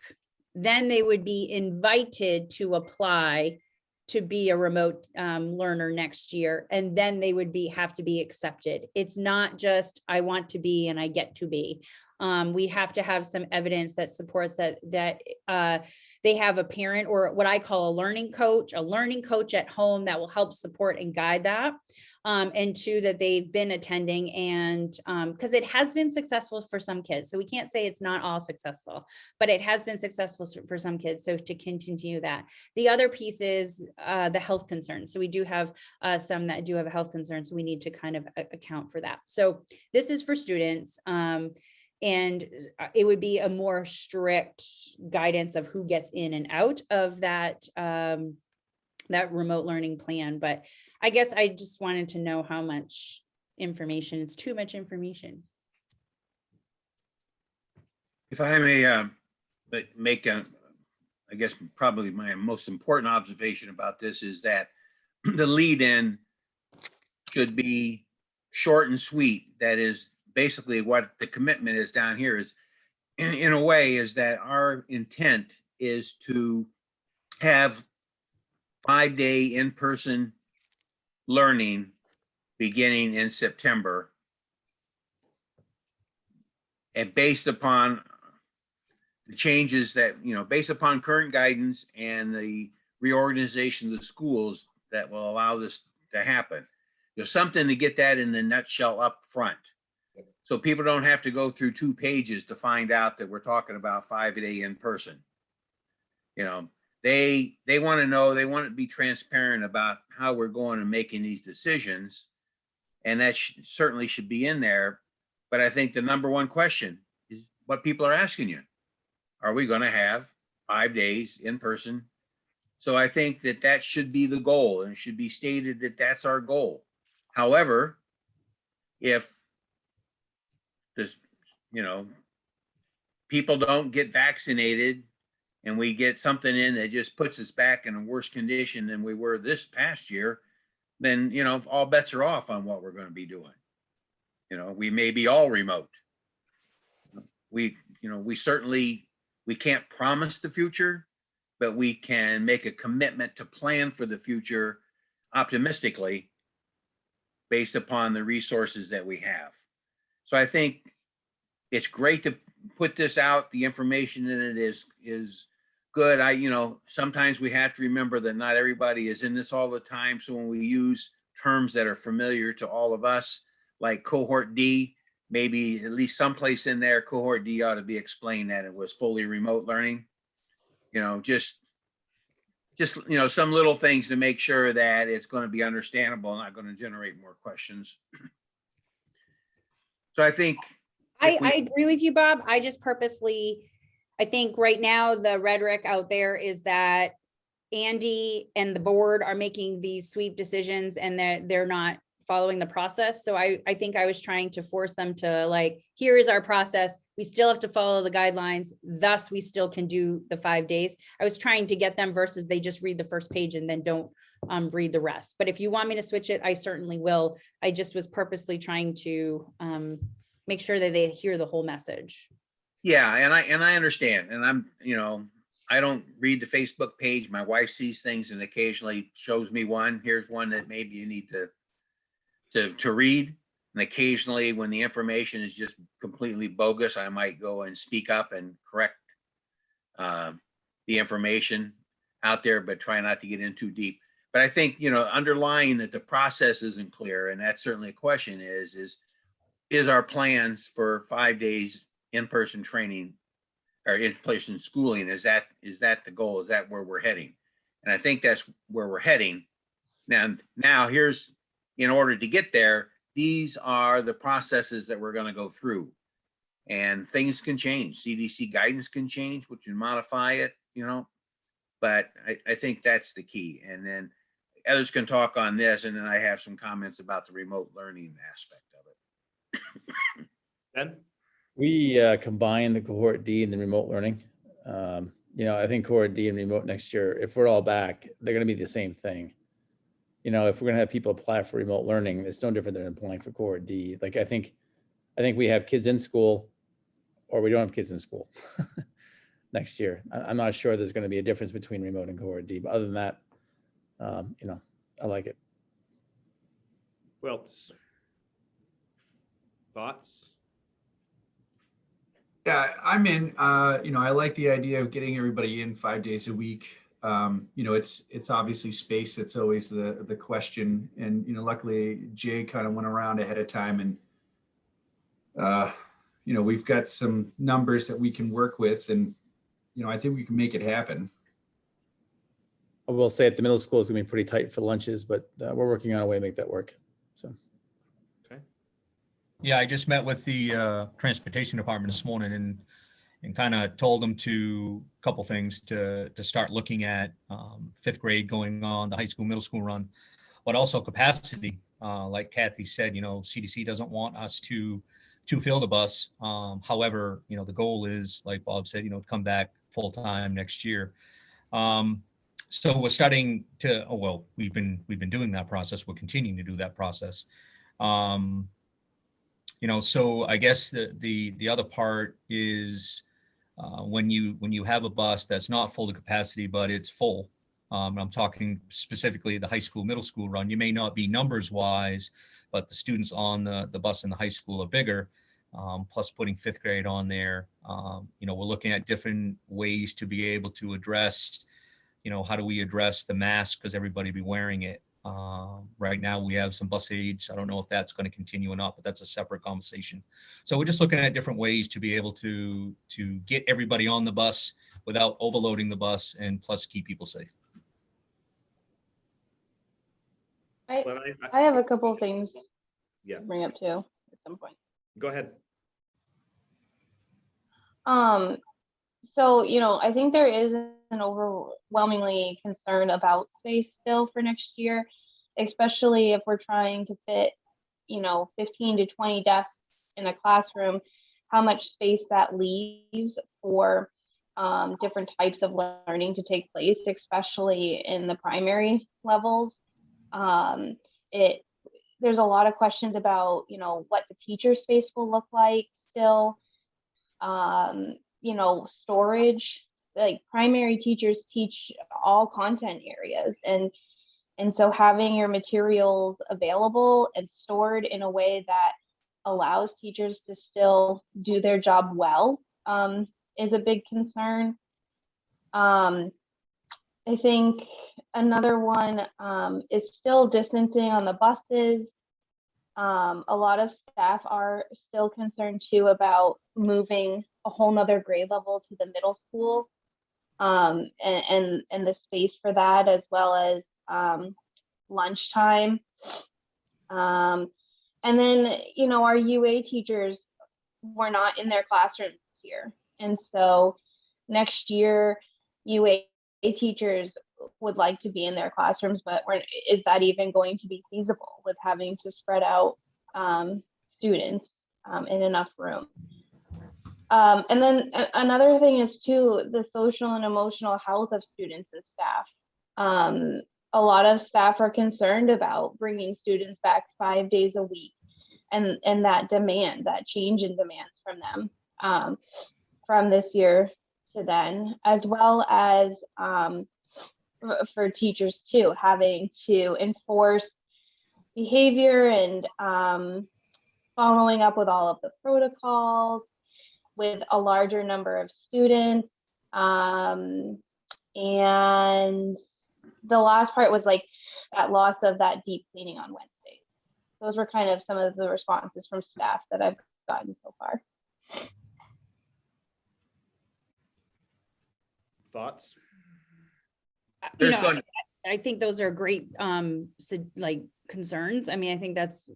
Then they would be invited to apply to be a remote learner next year, and then they would have to be accepted. It's not just I want to be and I get to be. We have to have some evidence that supports that they have a parent, or what I call a learning coach at home that will help support and guide that. And 2, that they've been attending, and because it has been successful for some kids. So we can't say it's not all successful, but it has been successful for some kids. So to continue that. The other piece is the health concern. So we do have some that do have a health concern. So we need to kind of account for that. So this is for students. And it would be a more strict guidance of who gets in and out of that, that remote learning plan. But I guess I just wanted to know how much information. It's too much information. If I may make I guess probably my most important observation about this is that the lead-in should be short and sweet. That is basically what the commitment is down here is, in a way, is that our intent is to have 5-day in-person learning beginning in September. And based upon the changes that, based upon current guidance and the reorganization of the schools that will allow this to happen. There's something to get that in the nutshell up front. So people don't have to go through 2 pages to find out that we're talking about 5-day in person. They want to know, they want to be transparent about how we're going and making these decisions. And that certainly should be in there. But I think the number one question is what people are asking you. Are we going to have 5 days in person? So I think that that should be the goal, and it should be stated that that's our goal. However, if this, people don't get vaccinated and we get something in that just puts us back in a worse condition than we were this past year, then, all bets are off on what we're going to be doing. We may be all remote. We certainly, we can't promise the future, but we can make a commitment to plan for the future optimistically based upon the resources that we have. So I think it's great to put this out. The information in it is good. Sometimes we have to remember that not everybody is in this all the time. So when we use terms that are familiar to all of us, like cohort D, maybe at least someplace in there, cohort D ought to be explained that it was fully remote learning. Just some little things to make sure that it's going to be understandable, not going to generate more questions. So I think I agree with you, Bob. I just purposely, I think right now the rhetoric out there is that Andy and the board are making these sweep decisions and they're not following the process. So I think I was trying to force them to here is our process. We still have to follow the guidelines. Thus, we still can do the 5 days. I was trying to get them versus they just read the first page and then don't read the rest. But if you want me to switch it, I certainly will. I just was purposely trying to make sure that they hear the whole message. Yeah, and I understand. And I'm, I don't read the Facebook page. My wife sees things and occasionally shows me one. Here's one that maybe you need to read. And occasionally when the information is just completely bogus, I might go and speak up and correct the information out there, but try not to get in too deep. But I think, underlying that the process isn't clear, and that's certainly a question is our plans for 5 days in-person training or in-person schooling, is that the goal? Is that where we're heading? And I think that's where we're heading. Now here's, in order to get there, these are the processes that we're going to go through, and things can change. CDC guidance can change, which can modify it, but I think that's the key. And then others can talk on this, and then I have some comments about the remote learning aspect of it. Ben? We combine the cohort D and the remote learning. I think cohort D and remote next year, if we're all back, they're going to be the same thing. If we're going to have people apply for remote learning, it's no different than applying for cohort D. I think we have kids in school or we don't have kids in school next year. I'm not sure there's going to be a difference between remote and cohort D, but other than that, I like it. Who else? Thoughts? Yeah, I'm in. I like the idea of getting everybody in 5 days a week. It's obviously space that's always the question. And, luckily Jay kind of went around ahead of time and, we've got some numbers that we can work with, and, I think we can make it happen. I will say at the middle school is going to be pretty tight for lunches, but we're working on a way to make that work. So. Yeah, I just met with the transportation department this morning and kind of told them a couple things to start looking at 5th grade going on the high school, middle school run. but also capacity. Like Kathy said, CDC doesn't want us to fill the bus. However, the goal is, like Bob said, to come back full time next year. So we're starting to, we've been doing that process. We're continuing to do that process. So I guess the other part is when you have a bus that's not full to capacity, but it's full. I'm talking specifically the high school, middle school run. You may not be numbers wise, but the students on the bus in the high school are bigger. Plus putting fifth grade on there. We're looking at different ways to be able to address, how do we address the mask, because everybody be wearing it. Right now we have some bus aids. I don't know if that's going to continue or not, but that's a separate conversation. So we're just looking at different ways to be able to get everybody on the bus without overloading the bus, and plus keep people safe. I have a couple of things Yeah, to bring up too at some point. go ahead. So, I think there is an overwhelmingly concern about space still for next year, especially if we're trying to fit, 15 to 20 desks in a classroom, how much space that leaves for different types of learning to take place, especially in the primary levels. There's a lot of questions about, what the teacher space will look like still. Storage, like primary teachers teach all content areas, and so having your materials available and stored in a way that allows teachers to still do their job well is a big concern. I think another one is still distancing on the buses. A lot of staff are still concerned too about moving a whole nother grade level to the middle school, and the space for that, as well as lunchtime. And then, our UA teachers were not in their classrooms this year. And so next year, UA teachers would like to be in their classrooms, but is that even going to be feasible with having to spread out students in enough room? And then another thing is too, the social and emotional health of students and staff. A lot of staff are concerned about bringing students back 5 days a week, and that change in demands from them from this year to then, as well as for teachers too, having to enforce behavior and following up with all of the protocols with a larger number of students. And the last part was like that loss of that deep cleaning on Wednesdays. Those were kind of some of the responses from staff that I've gotten so far. Thoughts? I think those are great concerns. I mean, I think that's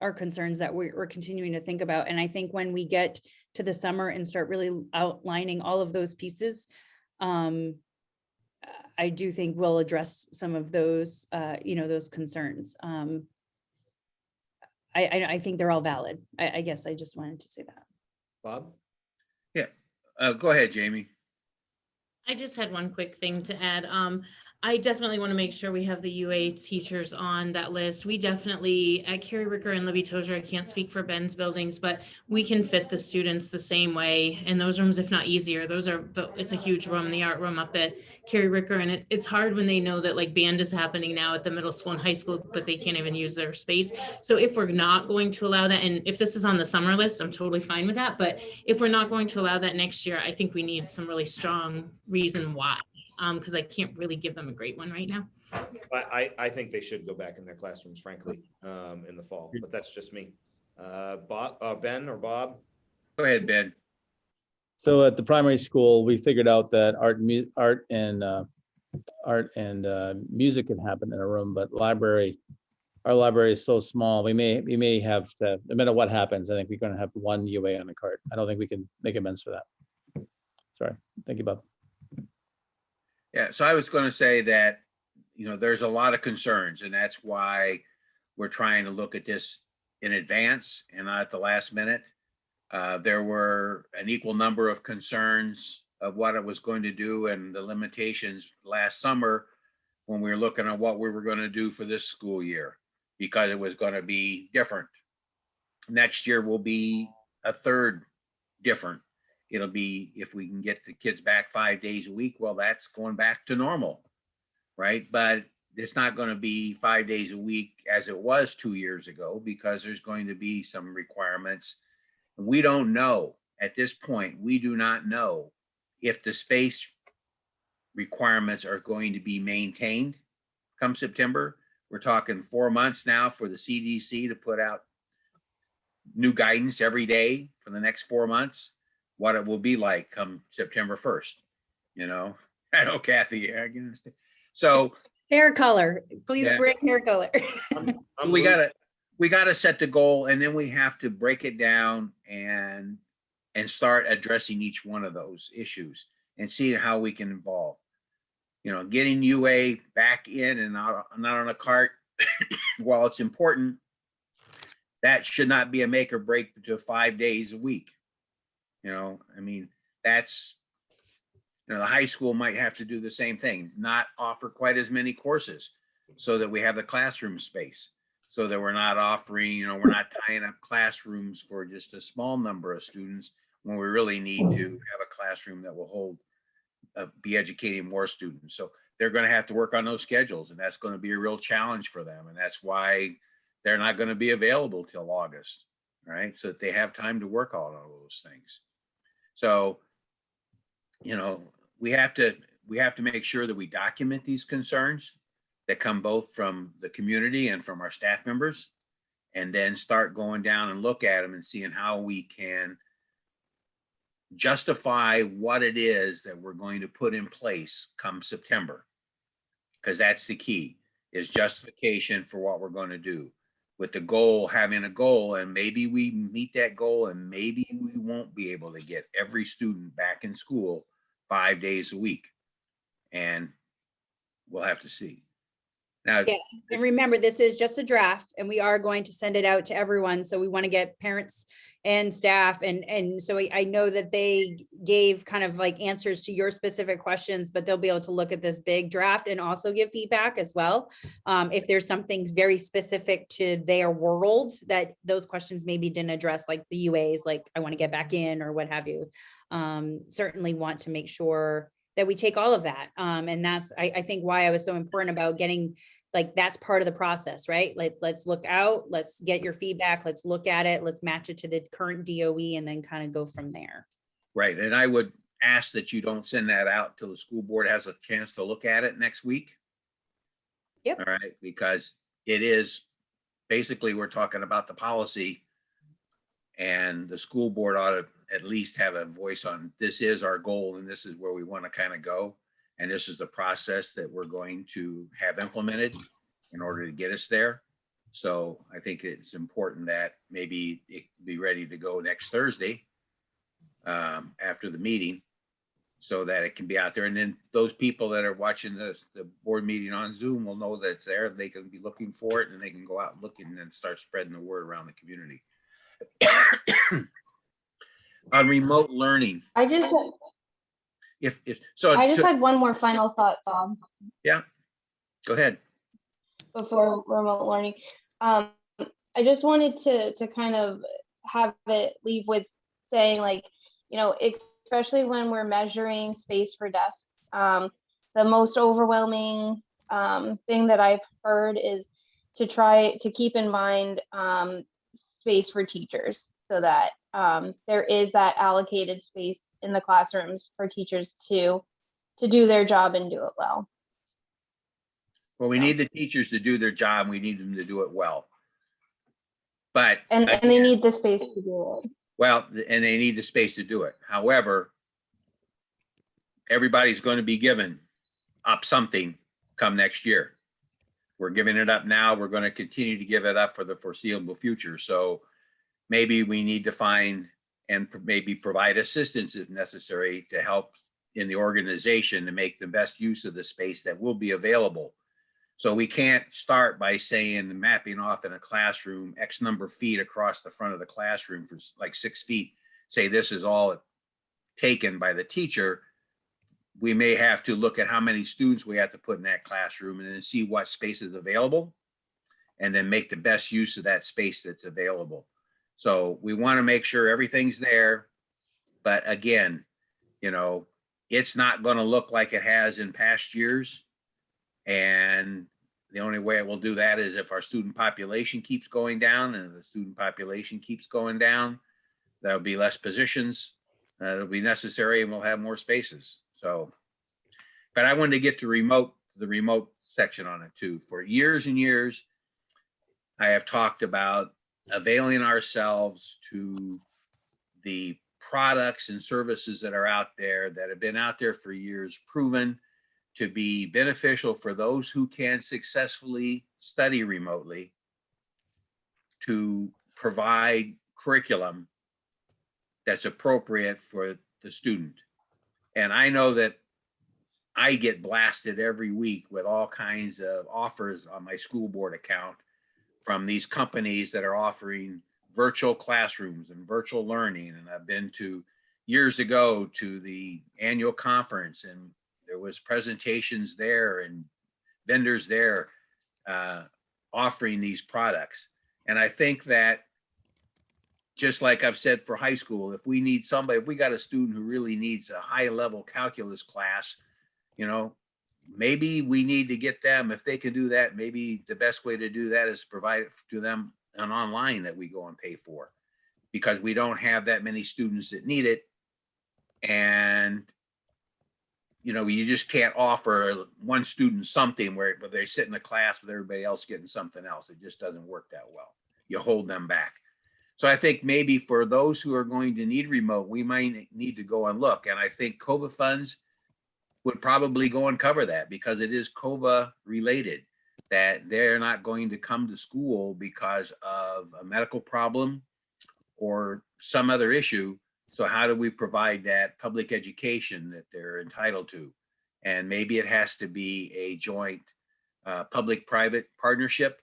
our concerns that we're continuing to think about. And I think when we get to the summer and start really outlining all of those pieces, I do think we'll address some of those, those concerns. I think they're all valid. I guess I just wanted to say that. Bob? Yeah, go ahead, Jamie. I just had one quick thing to add. I definitely want to make sure we have the UA teachers on that list. We definitely, at Carrie Ricker and Libby Tozer, I can't speak for Ben's buildings, but we can fit the students the same way in those rooms, if not easier. It's a huge room, the art room up at Carrie Ricker. And it's hard when they know that like band is happening now at the middle school and high school, but they can't even use their space. So if we're not going to allow that, and if this is on the summer list, I'm totally fine with that. But if we're not going to allow that next year, I think we need some really strong reason why. Because I can't really give them a great one right now. I think they should go back in their classrooms, frankly, in the fall, but that's just me. Ben or Bob? Go ahead, Ben. So at the primary school, we figured out that art and music can happen in a room, but our library is so small. We may have to, no matter what happens, I think we're going to have one UA on the cart. I don't think we can make amends for that. Sorry. Thank you, Bob. Yeah, so I was going to say that there's a lot of concerns, and that's why we're trying to look at this in advance and not at the last minute. There were an equal number of concerns of what it was going to do and the limitations last summer when we were looking at what we were going to do for this school year, because it was going to be different. Next year will be a third different. It'll be, if we can get the kids back 5 days a week, well, that's going back to normal, right? But it's not going to be 5 days a week as it was 2 years ago, because there's going to be some requirements. We don't know at this point, we do not know if the space requirements are going to be maintained come September. We're talking 4 months now for the CDC to put out new guidance every day for the next 4 months, what it will be like come September 1st. I know Kathy, yeah, so Hair color, please Yeah. bring hair color. we gotta set the goal, and then we have to break it down and start addressing each one of those issues and see how we can involve. Getting UA back in and not on a cart, while it's important, that should not be a make or break to 5 days a week. That's, the high school might have to do the same thing, not offer quite as many courses so that we have the classroom space, so that we're not offering, we're not tying up classrooms for just a small number of students when we really need to have a classroom that will hold, be educating more students. So they're going to have to work on those schedules, and that's going to be a real challenge for them. And that's why they're not going to be available till August, right? So that they have time to work on all those things. So, we have to make sure that we document these concerns that come both from the community and from our staff members, and then start going down and look at them and seeing how we can justify what it is that we're going to put in place come September. Because that's the key, is justification for what we're going to do, with the goal, having a goal, and maybe we meet that goal and maybe we won't be able to get every student back in school 5 days a week. And we'll have to see. Now, Yeah, and remember, this is just a draft, and we are going to send it out to everyone. So we want to get parents and staff, and so I know that they gave kind of like answers to your specific questions, but they'll be able to look at this big draft and also give feedback as well. If there's something very specific to their world that those questions maybe didn't address, like the UAs, like I want to get back in or what have you. Certainly want to make sure that we take all of that. And that's, I think, why I was so important about getting, like, that's part of the process, right? Like, let's look out, let's get your feedback, let's look at it, let's match it to the current DOE, and then kind of go from there. right. And I would ask that you don't send that out till the school board has a chance to look at it next week. Yep. All right, because it is, basically, we're talking about the policy, and the school board ought to at least have a voice on, this is our goal and this is where we want to kind of go. And this is the process that we're going to have implemented in order to get us there. So I think it's important that maybe it be ready to go next Thursday after the meeting, so that it can be out there. And then those people that are watching the board meeting on Zoom will know that it's there. They can be looking for it, and they can go out looking and start spreading the word around the community. On remote learning, I just had one more final thought, Bob, go ahead. before remote learning. I just wanted to kind of have it leave with saying, like, especially when we're measuring space for desks, the most overwhelming thing that I've heard is to try to keep in mind space for teachers, so that there is that allocated space in the classrooms for teachers to do their job and do it well. Well, we need the teachers to do their job. We need them to do it well. But And they need the space to do it. well, and they need the space to do it. However, everybody's going to be given up something come next year. We're giving it up now. We're going to continue to give it up for the foreseeable future. So maybe we need to find and maybe provide assistance if necessary to help in the organization to make the best use of the space that will be available So we can't start by saying mapping off in a classroom, X number of feet across the front of the classroom for like 6 feet, say this is all taken by the teacher. We may have to look at how many students we have to put in that classroom and then see what space is available and then make the best use of that space that's available. So we want to make sure everything's there. But again, you know, it's not going to look like it has in past years. And the only way it will do that is if our student population keeps going down, and if the student population keeps going down, there'll be less positions that'll be necessary, and we'll have more spaces. So, but I wanted to get to the remote section on it too. For years and years, I have talked about availing ourselves to the products and services that are out there that have been out there for years, proven to be beneficial for those who can successfully study remotely, to provide curriculum that's appropriate for the student. And I know that I get blasted every week with all kinds of offers on my school board account from these companies that are offering virtual classrooms and virtual learning. And I've been to years ago to the annual conference, and there was presentations there and vendors there offering these products. And I think that, just like I've said for high school, if we need somebody, if we got a student who really needs a high level calculus class, you know, maybe we need to get them, if they can do that, maybe the best way to do that is provide it to them an online that we go and pay for, because we don't have that many students that need it. And you know, you just can't offer one student something where they sit in the class with everybody else getting something else. It just doesn't work that well. You hold them back. So I think maybe for those who are going to need remote, we might need to go and look. And I think COVA funds would probably go and cover that, because it is COVA related, that they're not going to come to school because of a medical problem or some other issue. So how do we provide that public education that they're entitled to? And maybe it has to be a joint public-private partnership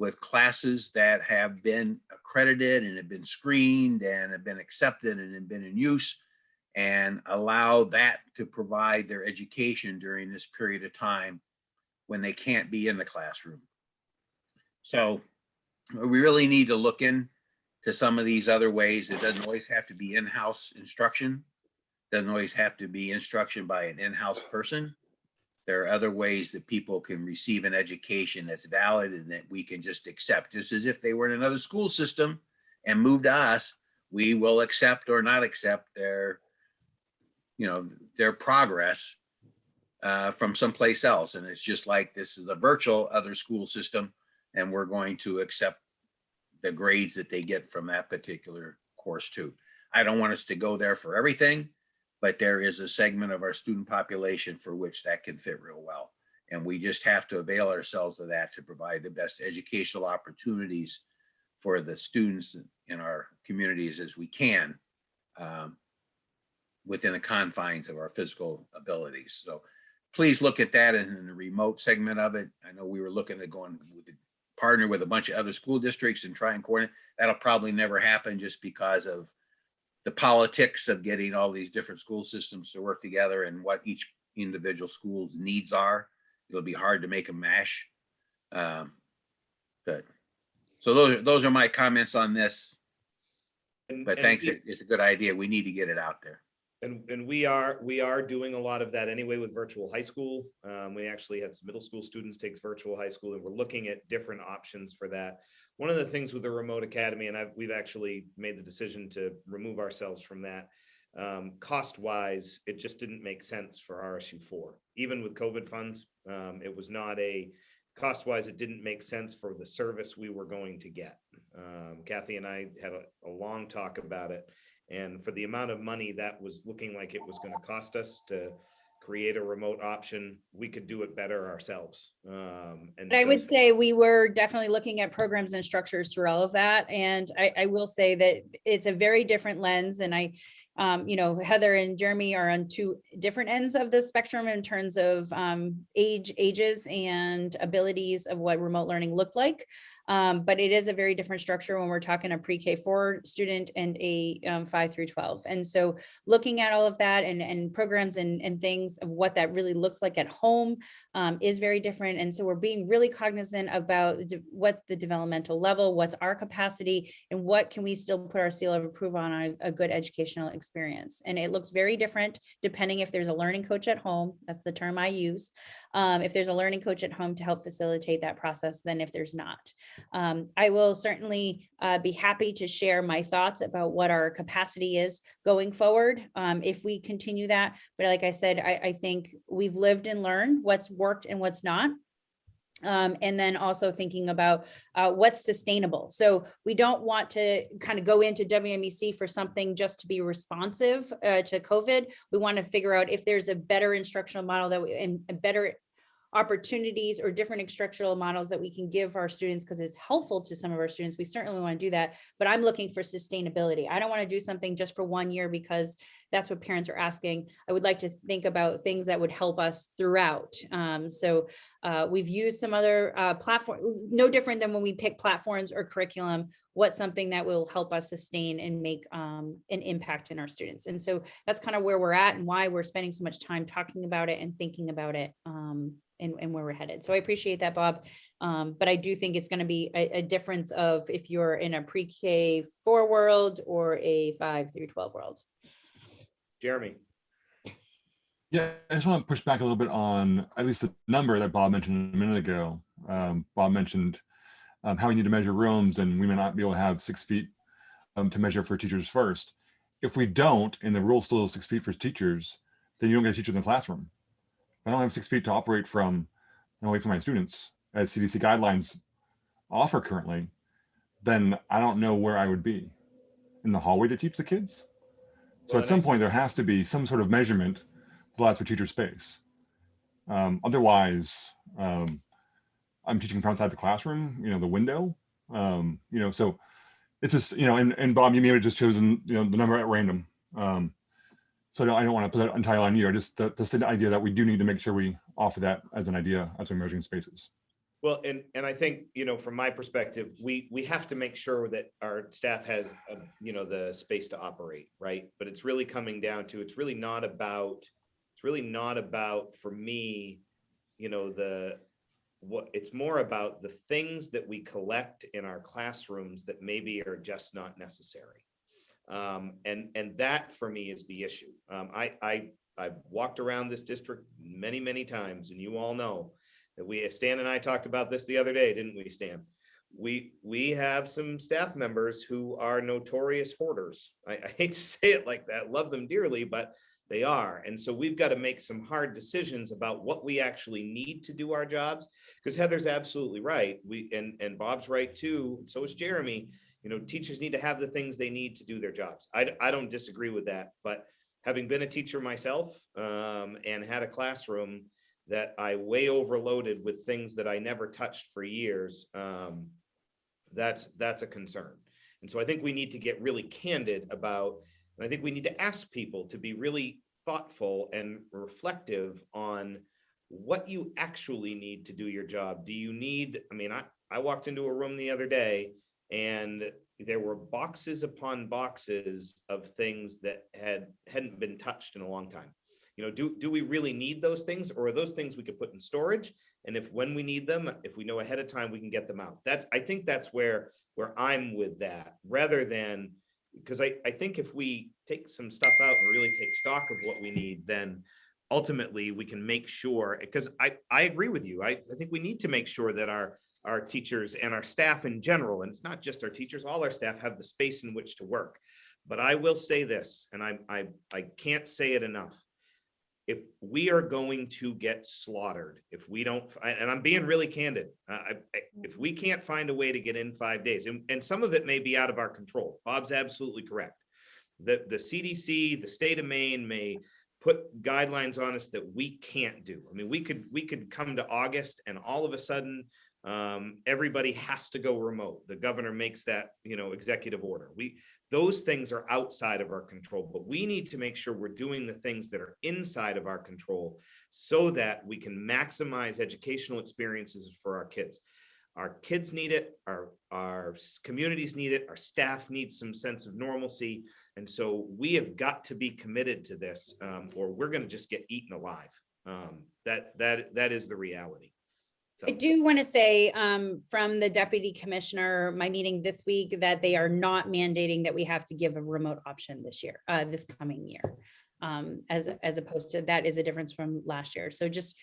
with classes that have been accredited and have been screened and have been accepted and have been in use, and allow that to provide their education during this period of time when they can't be in the classroom. So we really need to look in to some of these other ways. It doesn't always have to be in-house instruction. Doesn't always have to be instruction by an in-house person. There are other ways that people can receive an education that's valid and that we can just accept, just as if they were in another school system and moved to us. We will accept or not accept their, you know, their progress from someplace else. And it's just like, this is a virtual other school system, and we're going to accept the grades that they get from that particular course too. I don't want us to go there for everything, but there is a segment of our student population for which that can fit real well. And we just have to avail ourselves of that to provide the best educational opportunities for the students in our communities as we can, within the confines of our physical abilities. So please look at that in the remote segment of it. I know we were looking at going with the partner with a bunch of other school districts and try and coordinate. That'll probably never happen, just because of the politics of getting all these different school systems to work together and what each individual school's needs are. It'll be hard to make a mash. But so those are my comments on this. But thanks, it's a good idea. We need to get it out there. And we are doing a lot of that anyway with virtual high school. We actually had some middle school students take virtual high school, and we're looking at different options for that. One of the things with the remote academy, and we've actually made the decision to remove ourselves from that. Cost wise, it just didn't make sense for RSU 4. Even with COVID funds, it was not a cost wise, it didn't make sense for the service we were going to get. Kathy and I had a long talk about it. And for the amount of money that was looking like it was going to cost us to create a remote option, we could do it better ourselves. But I would say we were definitely looking at programs and structures through all of that. And I will say that it's a very different lens. And I you know, Heather and Jeremy are on two different ends of the spectrum in terms of ages and abilities of what remote learning looked like. But it is a very different structure when we're talking a pre-K4 student and a 5 through 12. And so looking at all of that and programs and things of what that really looks like at home is very different. And so we're being really cognizant about what's the developmental level, what's our capacity, and what can we still put our seal of approval on a good educational experience. And it looks very different depending if there's a learning coach at home, that's the term I use, if there's a learning coach at home to help facilitate that process than if there's not. I will certainly be happy to share my thoughts about what our capacity is going forward if we continue that. But like I said, I think we've lived and learned what's worked and what's not. And then also thinking about what's sustainable. So we don't want to kind of go into WMEC for something just to be responsive to COVID. We want to figure out if there's a better instructional model that and better opportunities or different instructional models that we can give our students because it's helpful to some of our students. We certainly want to do that, but I'm looking for sustainability. I don't want to do something just for 1 year because that's what parents are asking. I would like to think about things that would help us throughout. We've used some other platform, no different than when we pick platforms or curriculum, what's something that will help us sustain and make an impact in our students. And so that's kind of where we're at and why we're spending so much time talking about it and thinking about it and where we're headed. So I appreciate that, Bob. But I do think it's going to be a difference of if you're in a pre-K 4 world or a 5 through 12 world. Jeremy. Yeah, I just want to push back a little bit on at least the number that Bob mentioned a minute ago. Bob mentioned how we need to measure rooms and we may not be able to have 6 feet to measure for teachers first. If we don't, and the rule still is 6 feet for teachers, then you don't get a teacher in the classroom. I don't have 6 feet to operate from away from my students as CDC guidelines offer currently, then I don't know where I would be in the hallway to teach the kids. So at some point there has to be some sort of measurement that allows for teacher space. Otherwise, I'm teaching from outside the classroom, the window, so it's just, and Bob, you may have just chosen, the number at random. So I don't want to put that entirely on you. Just the idea that we do need to make sure we offer that as an idea as we're measuring spaces. Well, and I think, from my perspective, we have to make sure that our staff has, the space to operate, right? But it's really coming down to, it's really not about for me, it's more about the things that we collect in our classrooms that maybe are just not necessary. And that for me is the issue. I've walked around this district many, many times, and you all know that Stan and I talked about this the other day, didn't we, Stan? We have some staff members who are notorious hoarders. I hate to say it like that, love them dearly, but they are. And so we've got to make some hard decisions about what we actually need to do our jobs. Because Heather's absolutely right. And Bob's right too. And so is Jeremy. Teachers need to have the things they need to do their jobs. I don't disagree with that. But having been a teacher myself and had a classroom that I way overloaded with things that I never touched for years, that's a concern. And so I think we need to get really candid about, and I think we need to ask people to be really thoughtful and reflective on what you actually need to do your job. Do you need, I walked into a room the other day and there were boxes upon boxes of things that hadn't been touched in a long time. Do we really need those things, or are those things we could put in storage? And when we need them, if we know ahead of time, we can get them out. I think that's where I'm with that, rather than, because I think if we take some stuff out and really take stock of what we need, then ultimately we can make sure, because I agree with you. I think we need to make sure that our teachers and our staff in general, and it's not just our teachers, all our staff have the space in which to work. But I will say this, and I can't say it enough. If we are going to get slaughtered, if we don't, and I'm being really candid, if we can't find a way to get in 5 days, and some of it may be out of our control, Bob's absolutely correct. The CDC, the state of Maine may put guidelines on us that we can't do. We could come to August and all of a sudden Everybody has to go remote. The governor makes that, executive order. Those things are outside of our control, but we need to make sure we're doing the things that are inside of our control so that we can maximize educational experiences for our kids. Our kids need it, our communities need it, our staff needs some sense of normalcy. And so we have got to be committed to this, or we're going to just get eaten alive. That is the reality. So. I do want to say from the deputy commissioner, my meeting this week, that they are not mandating that we have to give a remote option this year, this coming year, as opposed to that is a difference from last year. So just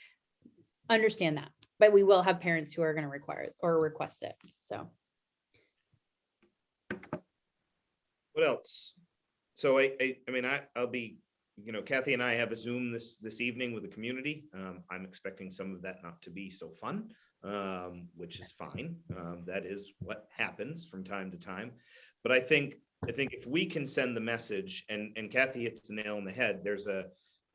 understand that, but we will have parents who are going to require it or request it. So. What else? So I'll be, Kathy and I have a Zoom this evening with the community. I'm expecting some of that not to be so fun, which is fine. That is what happens from time to time. But I think if we can send the message, and Kathy hits the nail on the head, there's a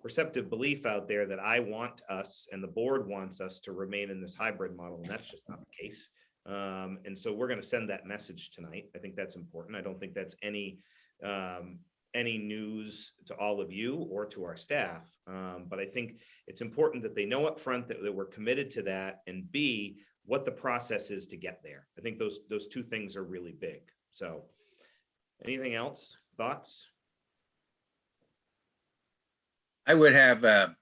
perceptive belief out there that I want us and the board wants us to remain in this hybrid model, and that's just not the case. And so we're going to send that message tonight. I think that's important. I don't think that's any news to all of you or to our staff. But I think it's important that they know up front that we're committed to that, and B, what the process is to get there. I think those two things are really big. So anything else? Thoughts? I would have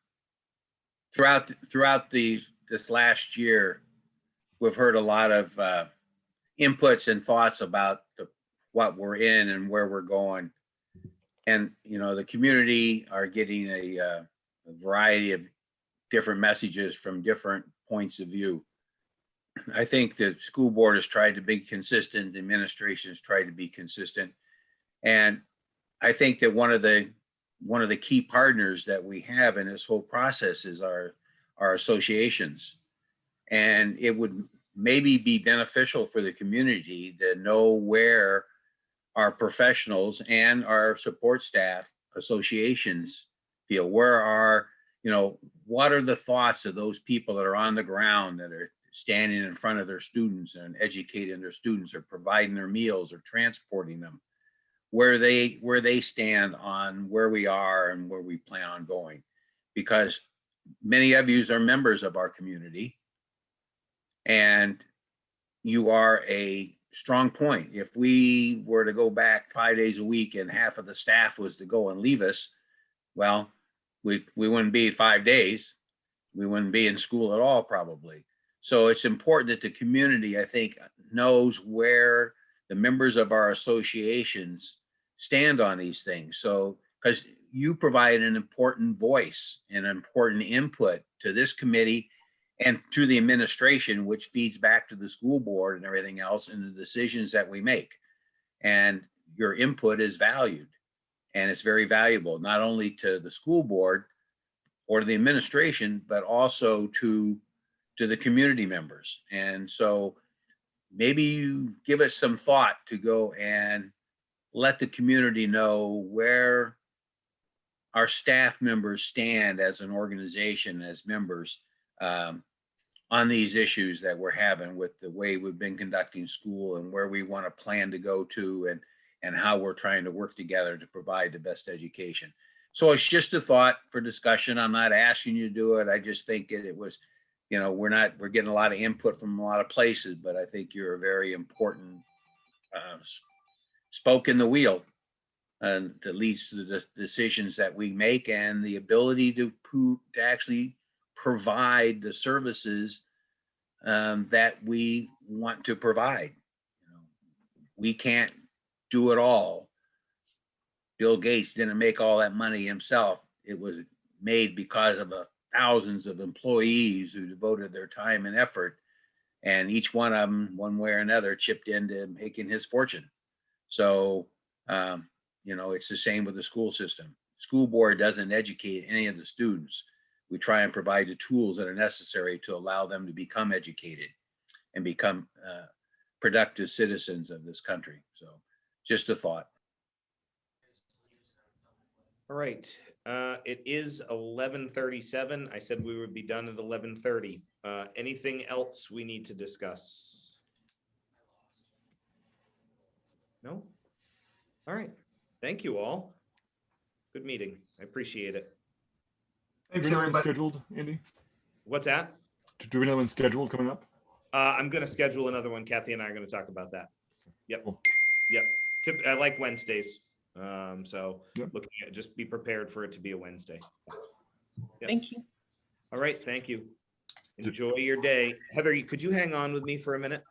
throughout this last year, we've heard a lot of inputs and thoughts about what we're in and where we're going. And, the community are getting a variety of different messages from different points of view. I think the school board has tried to be consistent, the administration has tried to be consistent. And I think that one of the key partners that we have in this whole process is our associations. And it would maybe be beneficial for the community to know where our professionals and our support staff associations feel, what are the thoughts of those people that are on the ground, that are standing in front of their students and educating their students, or providing their meals or transporting them, where they stand on where we are and where we plan on going. Because many of you are members of our community, and you are a strong point. If we were to go back 5 days a week and half of the staff was to go and leave us, well, we wouldn't be 5 days. We wouldn't be in school at all, probably. So it's important that the community, I think, knows where the members of our associations stand on these things. So, because you provide an important voice and an important input to this committee and to the administration, which feeds back to the school board and everything else in the decisions that we make. And your input is valued, and it's very valuable, not only to the school board or to the administration, but also to the community members. And so maybe you give it some thought to go and let the community know where our staff members stand as an organization, as members, on these issues that we're having with the way we've been conducting school, and where we want to plan to go to, and how we're trying to work together to provide the best education. So it's just a thought for discussion. I'm not asking you to do it. I just think it was, we're getting a lot of input from a lot of places, but I think you're a very important spoke in the wheel, and that leads to the decisions that we make, and the ability to actually provide the services that we want to provide. We can't do it all. Bill Gates didn't make all that money himself. It was made because of thousands of employees who devoted their time and effort, and each one of them, one way or another, chipped into making his fortune. So, it's the same with the school system. School board doesn't educate any of the students. We try and provide the tools that are necessary to allow them to become educated and become productive citizens of this country. So just a thought. All right. It is 11:37. I said we would be done at 11:30. Anything else we need to discuss? No? All right. Thank you all. Good meeting. I appreciate it. Thanks, Do we know when everybody. scheduled, Andy? What's that? Do we know when scheduled coming up? I'm gonna schedule another one. Kathy and I are gonna talk about that. Yep. Cool. Yep. I like Wednesdays. So Yep. looking at, just be prepared for it to be a Wednesday. Yep. Thank you. All right, thank you. Enjoy your day. Heather, could you hang on with me for a minute?